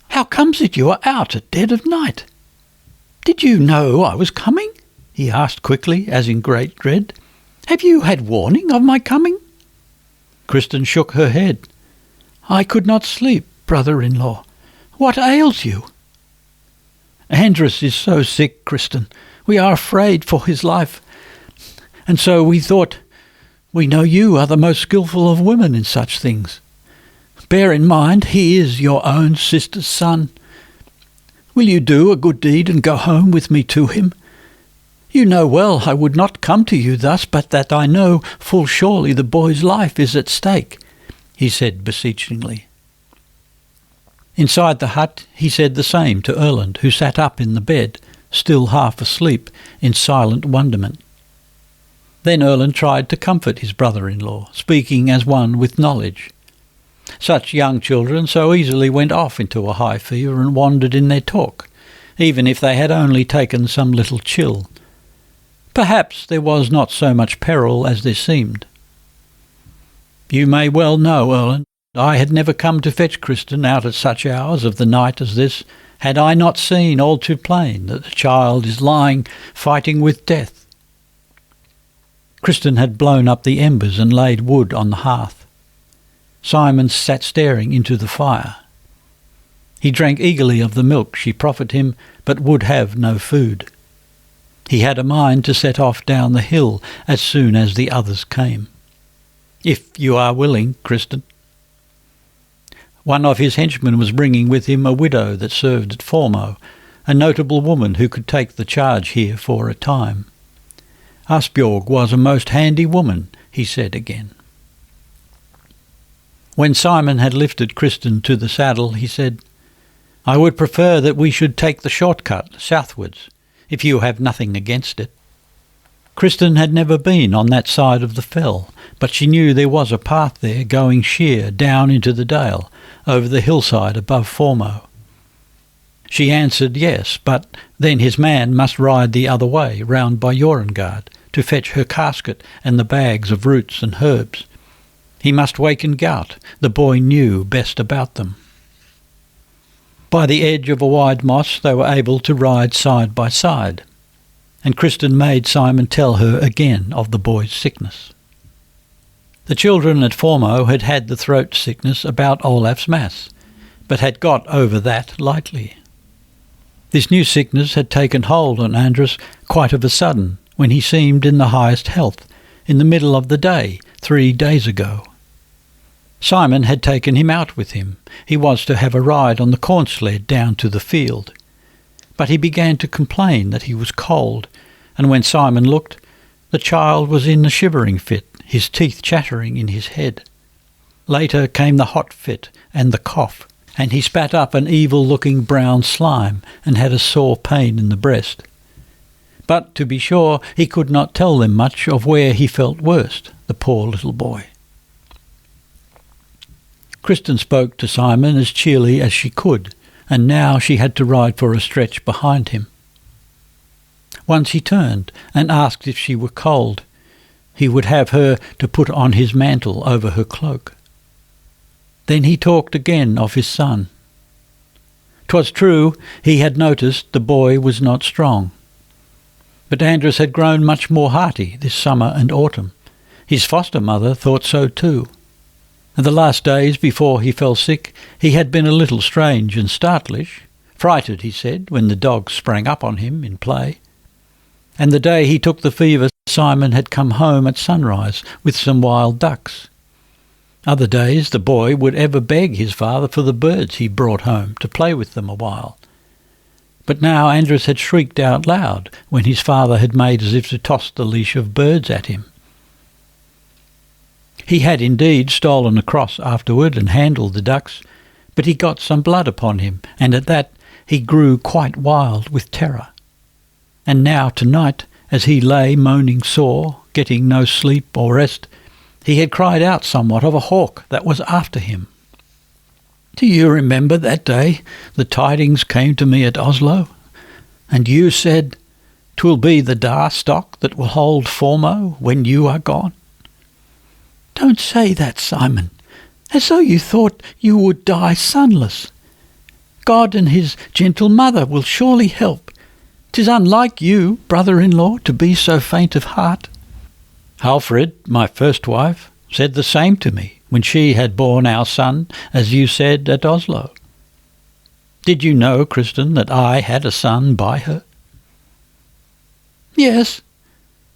S1: How comes it you are out at dead of night?" "Did you know I was coming?" he asked quickly, as in great dread. "Have you had warning of my coming?" Kristin shook her head. "I could not sleep, brother-in-law. What ails you?" "Andrus is so sick, Kristin. We are afraid for his life. And so we thought, we know you are the most skilful of women in such things. Bear in mind he is your own sister's son. Will you do a good deed and go home with me to him? You know well I would not come to you thus, but that I know full surely the boy's life is at stake," he said beseechingly. Inside the hut he said the same to Erland, who sat up in the bed, still half asleep, in silent wonderment. Then Erland tried to comfort his brother-in-law, speaking as one with knowledge. Such young children so easily went off into a high fever and wandered in their talk, even if they had only taken some little chill. Perhaps there was not so much peril as there seemed. "You may well know, Erland, I had never come to fetch Kristin out at such hours of the night as this, had I not seen all too plain that the child is lying fighting with death." Kristin had blown up the embers and laid wood on the hearth. Simon sat staring into the fire. He drank eagerly of the milk she proffered him, but would have no food. He had a mind to set off down the hill as soon as the others came. "If you are willing, Kristin." One of his henchmen was bringing with him a widow that served at Formo, a notable woman who could take the charge here for a time. "Asbjorg was a most handy woman," he said again. When Simon had lifted Kristin to the saddle, he said, "I would prefer that we should take the shortcut southwards, if you have nothing against it." Kristin had never been on that side of the fell, but she knew there was a path there going sheer down into the dale, over the hillside above Formo. She answered yes, but then his man must ride the other way, round by Jorungard, to fetch her casket and the bags of roots and herbs. He must waken Gout, the boy knew best about them. By the edge of a wide moss they were able to ride side by side, and Kristin made Simon tell her again of the boy's sickness. The children at Formo had had the throat sickness about Olaf's Mass, but had got over that lightly. This new sickness had taken hold on Andras quite of a sudden, when he seemed in the highest health, in the middle of the day, 3 days ago. Simon had taken him out with him. He was to have a ride on the corn sled down to the field. But he began to complain that he was cold, and when Simon looked, the child was in a shivering fit, his teeth chattering in his head. Later came the hot fit and the cough, and he spat up an evil-looking brown slime and had a sore pain in the breast. But, to be sure, he could not tell them much of where he felt worst, the poor little boy. Kristin spoke to Simon as cheerily as she could, and now she had to ride for a stretch behind him. Once he turned and asked if she were cold. He would have her to put on his mantle over her cloak. Then he talked again of his son. 'Twas true, he had noticed the boy was not strong. But Andras had grown much more hearty this summer and autumn. His foster mother thought so too. And the last days before he fell sick, he had been a little strange and startlish, frighted, he said, when the dogs sprang up on him in play. And the day he took the fever, Simon had come home at sunrise with some wild ducks. Other days the boy would ever beg his father for the birds he brought home to play with them a while. But now Andras had shrieked out loud when his father had made as if to toss the leash of birds at him. He had indeed stolen across afterward and handled the ducks, but he got some blood upon him, and at that he grew quite wild with terror. And now tonight, as he lay moaning sore, getting no sleep or rest, he had cried out somewhat of a hawk that was after him. "Do you remember that day the tidings came to me at Oslo, and you said, 'Twill be the dar stock that will hold Formo when you are gone'?" "Don't say that, Simon, as though you thought you would die sonless. God and his gentle mother will surely help. 'Tis unlike you, brother-in-law, to be so faint of heart." "Halfrid, my first wife, said the same to me when she had borne our son, as you said at Oslo. Did you know, Kristin, that I had a son by her?" "Yes,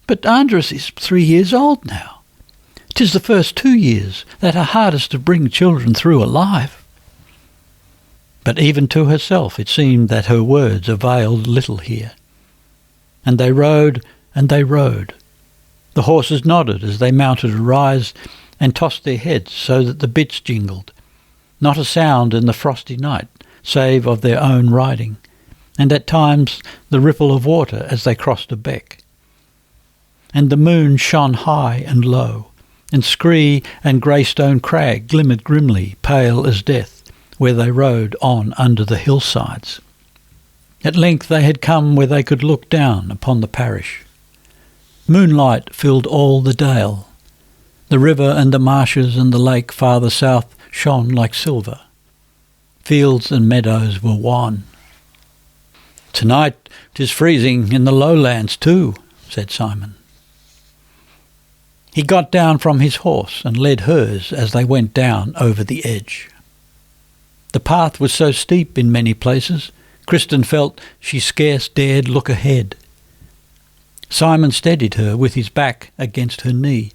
S1: but Andras is 3 years old now. 'Tis the first 2 years that are hardest to bring children through alive." But even to herself it seemed that her words availed little here. And they rode, and they rode. The horses nodded as they mounted a rise and tossed their heads so that the bits jingled. Not a sound in the frosty night, save of their own riding, and at times the ripple of water as they crossed a beck. And the moon shone high and low, and Scree and Greystone Crag glimmered grimly, pale as death, where they rode on under the hillsides. At length they had come where they could look down upon the parish. Moonlight filled all the dale. The river and the marshes and the lake farther south shone like silver. Fields and meadows were wan. "Tonight 'tis freezing in the lowlands too," said Simon. He got down from his horse and led hers as they went down over the edge. The path was so steep in many places, Kristin felt she scarce dared look ahead. Simon steadied her with his back against her knee,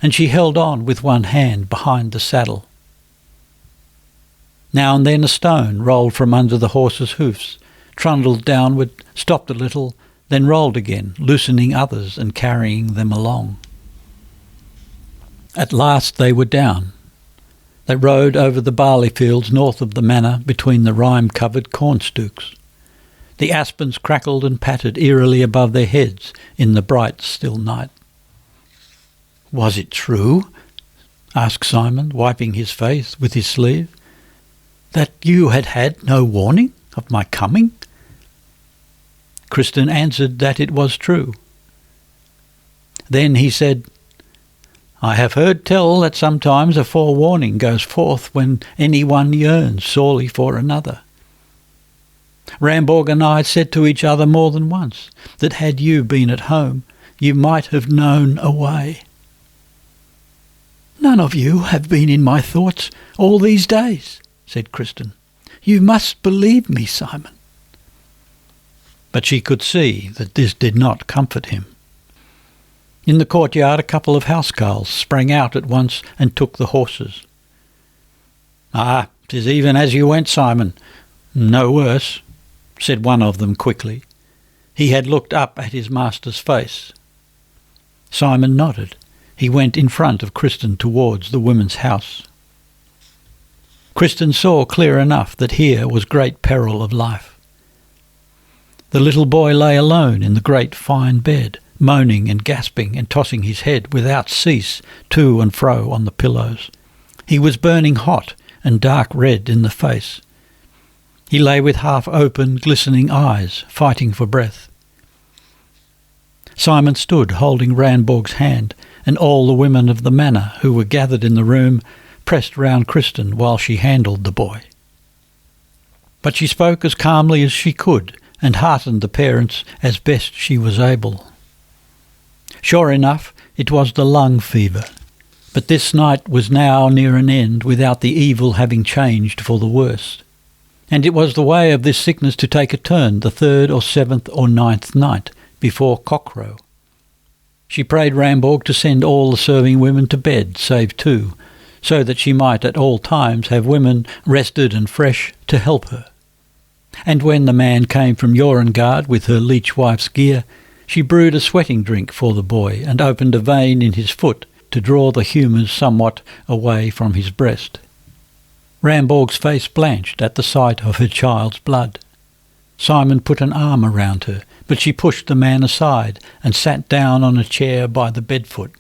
S1: and she held on with one hand behind the saddle. Now and then a stone rolled from under the horse's hoofs, trundled downward, stopped a little, then rolled again, loosening others and carrying them along. At last they were down. They rode over the barley fields north of the manor between the rime-covered cornstooks. The aspens crackled and pattered eerily above their heads in the bright, still night. "Was it true," asked Simon, wiping his face with his sleeve, "that you had had no warning of my coming?" Kristin answered that it was true. Then he said, "I have heard tell that sometimes a forewarning goes forth when any one yearns sorely for another. Ramborg and I said to each other more than once that had you been at home, you might have known a way." "None of you have been in my thoughts all these days," said Kristin. "You must believe me, Simon." But she could see that this did not comfort him. In the courtyard a couple of housecarls sprang out at once and took the horses. "Ah, 'tis even as you went, Simon. No worse," said one of them quickly. He had looked up at his master's face. Simon nodded. He went in front of Kristin towards the women's house. Kristin saw clear enough that here was great peril of life. The little boy lay alone in the great fine bed, moaning and gasping and tossing his head without cease to and fro on the pillows. He was burning hot and dark red in the face. He lay with half-open, glistening eyes, fighting for breath. Simon stood holding Ramborg's hand, and all the women of the manor who were gathered in the room pressed round Kristin while she handled the boy. But she spoke as calmly as she could and heartened the parents as best she was able. Sure enough, it was the lung fever, but this night was now near an end without the evil having changed for the worse. And it was the way of this sickness to take a turn the 3rd or 7th or 9th night before cockcrow. She prayed Ramborg to send all the serving women to bed, save 2, so that she might at all times have women rested and fresh to help her. And when the man came from Jorengard with her leech wife's gear, she brewed a sweating drink for the boy and opened a vein in his foot to draw the humours somewhat away from his breast. Ramborg's face blanched at the sight of her child's blood. Simon put an arm around her, but she pushed the man aside and sat down on a chair by the bedfoot.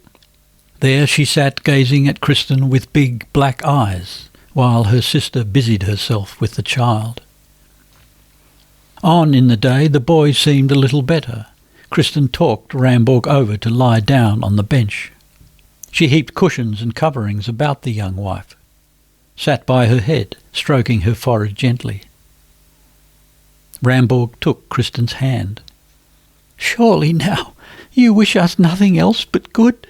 S1: There she sat gazing at Kristin with big black eyes, while her sister busied herself with the child. On in the day the boy seemed a little better. Kristin talked Ramborg over to lie down on the bench. She heaped cushions and coverings about the young wife, sat by her head, stroking her forehead gently. Ramborg took Kristin's hand. "Surely now you wish us nothing else but good,"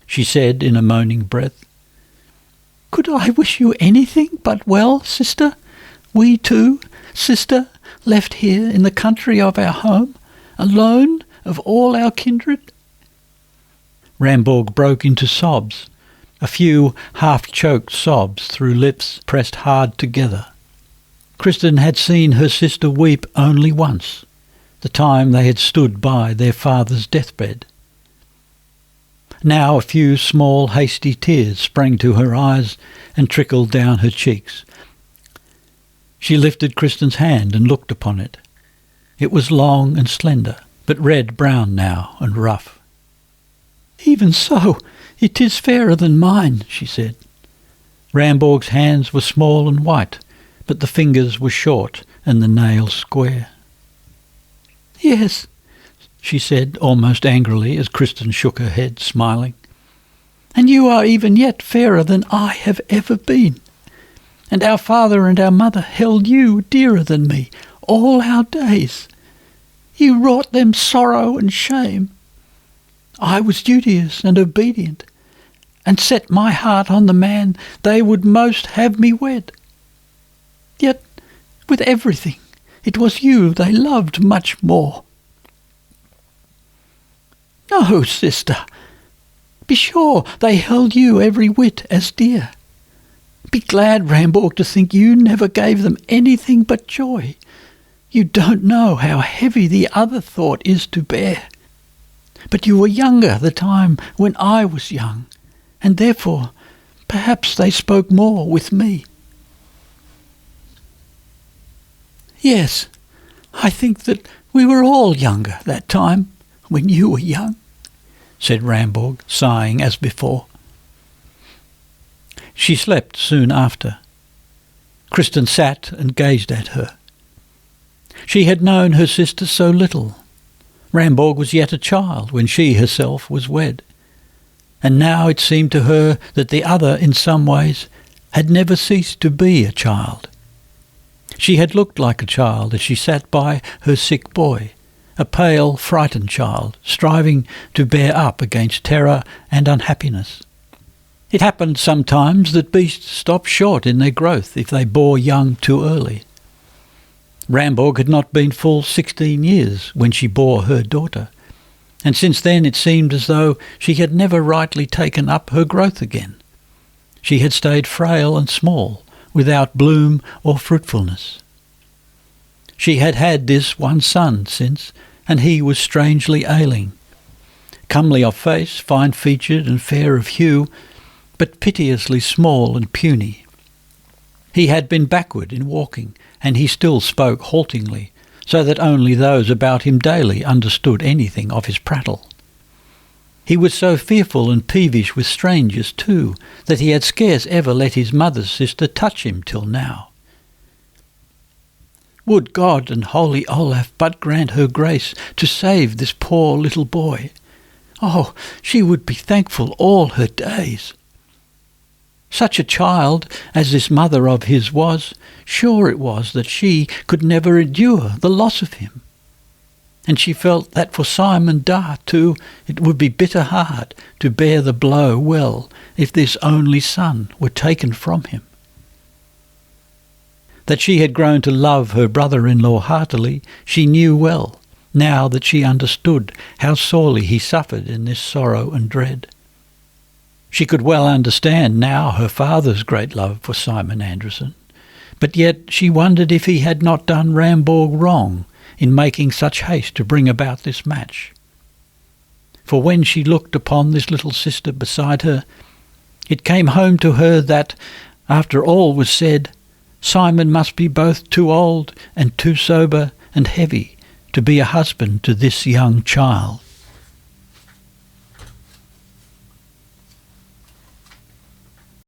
S1: she said in a moaning breath. "Could I wish you anything but well, sister? We too, sister, left here in the country of our home, alone of all our kindred." Ramborg broke into sobs, a few half-choked sobs through lips pressed hard together. Kristin had seen her sister weep only once, the time they had stood by their father's deathbed. Now a few small hasty tears sprang to her eyes and trickled down her cheeks. She lifted Kristin's hand and looked upon it. It was long and slender, but red-brown now and rough. "Even so, it is fairer than mine," she said. Ramborg's hands were small and white, but the fingers were short and the nails square. "Yes," she said almost angrily as Kristin shook her head, smiling. "And you are even yet fairer than I have ever been. And our father and our mother held you dearer than me all our days. You wrought them sorrow and shame. I was duteous and obedient, and set my heart on the man they would most have me wed. Yet, with everything, it was you they loved much more."
S2: No, sister. Be sure they held you every whit as dear. Be glad, Ramborg, to think you never gave them anything but joy. You don't know how heavy the other thought is to bear. But you were younger the time when I was young, and therefore perhaps they spoke more with me. Yes, I think that we were all younger that time when you were young, said Ramborg, sighing as before. She slept soon after. Kristin sat and gazed at her. She had known her sister so little. Ramborg was yet a child when she herself was wed, and now it seemed to her that the other in some ways had never ceased to be a child. She had looked like a child as she sat by her sick boy, a pale, frightened child, striving to bear up against terror and unhappiness. It happened sometimes that beasts stopped short in their growth if they bore young too early. Ramborg had not been full 16 years when she bore her daughter, and since then it seemed as though she had never rightly taken up her growth again. She had stayed frail and small, without bloom or fruitfulness. She had had this one son since, and he was strangely ailing. Comely of face, fine-featured and fair of hue, but piteously small and puny. He had been backward in walking, and he still spoke haltingly, so that only those about him daily understood anything of his prattle. He was so fearful and peevish with strangers too, that he had scarce ever let his mother's sister touch him till now. Would God and holy Olaf but grant her grace to save this poor little boy. Oh, she would be thankful all her days. Such a child as this mother of his was, sure it was that she could never endure the loss of him. And she felt that for Simon Dart too it would be bitter hard to bear the blow well if this only son were taken from him. That she had grown to love her brother-in-law heartily she knew well, now that she understood how sorely he suffered in this sorrow and dread. She could well understand now her father's great love for Simon Anderson, but yet she wondered if he had not done Ramborg wrong in making such haste to bring about this match. For when she looked upon this little sister beside her, it came home to her that, after all was said, Simon must be both too old and too sober and heavy to be a husband to this young child.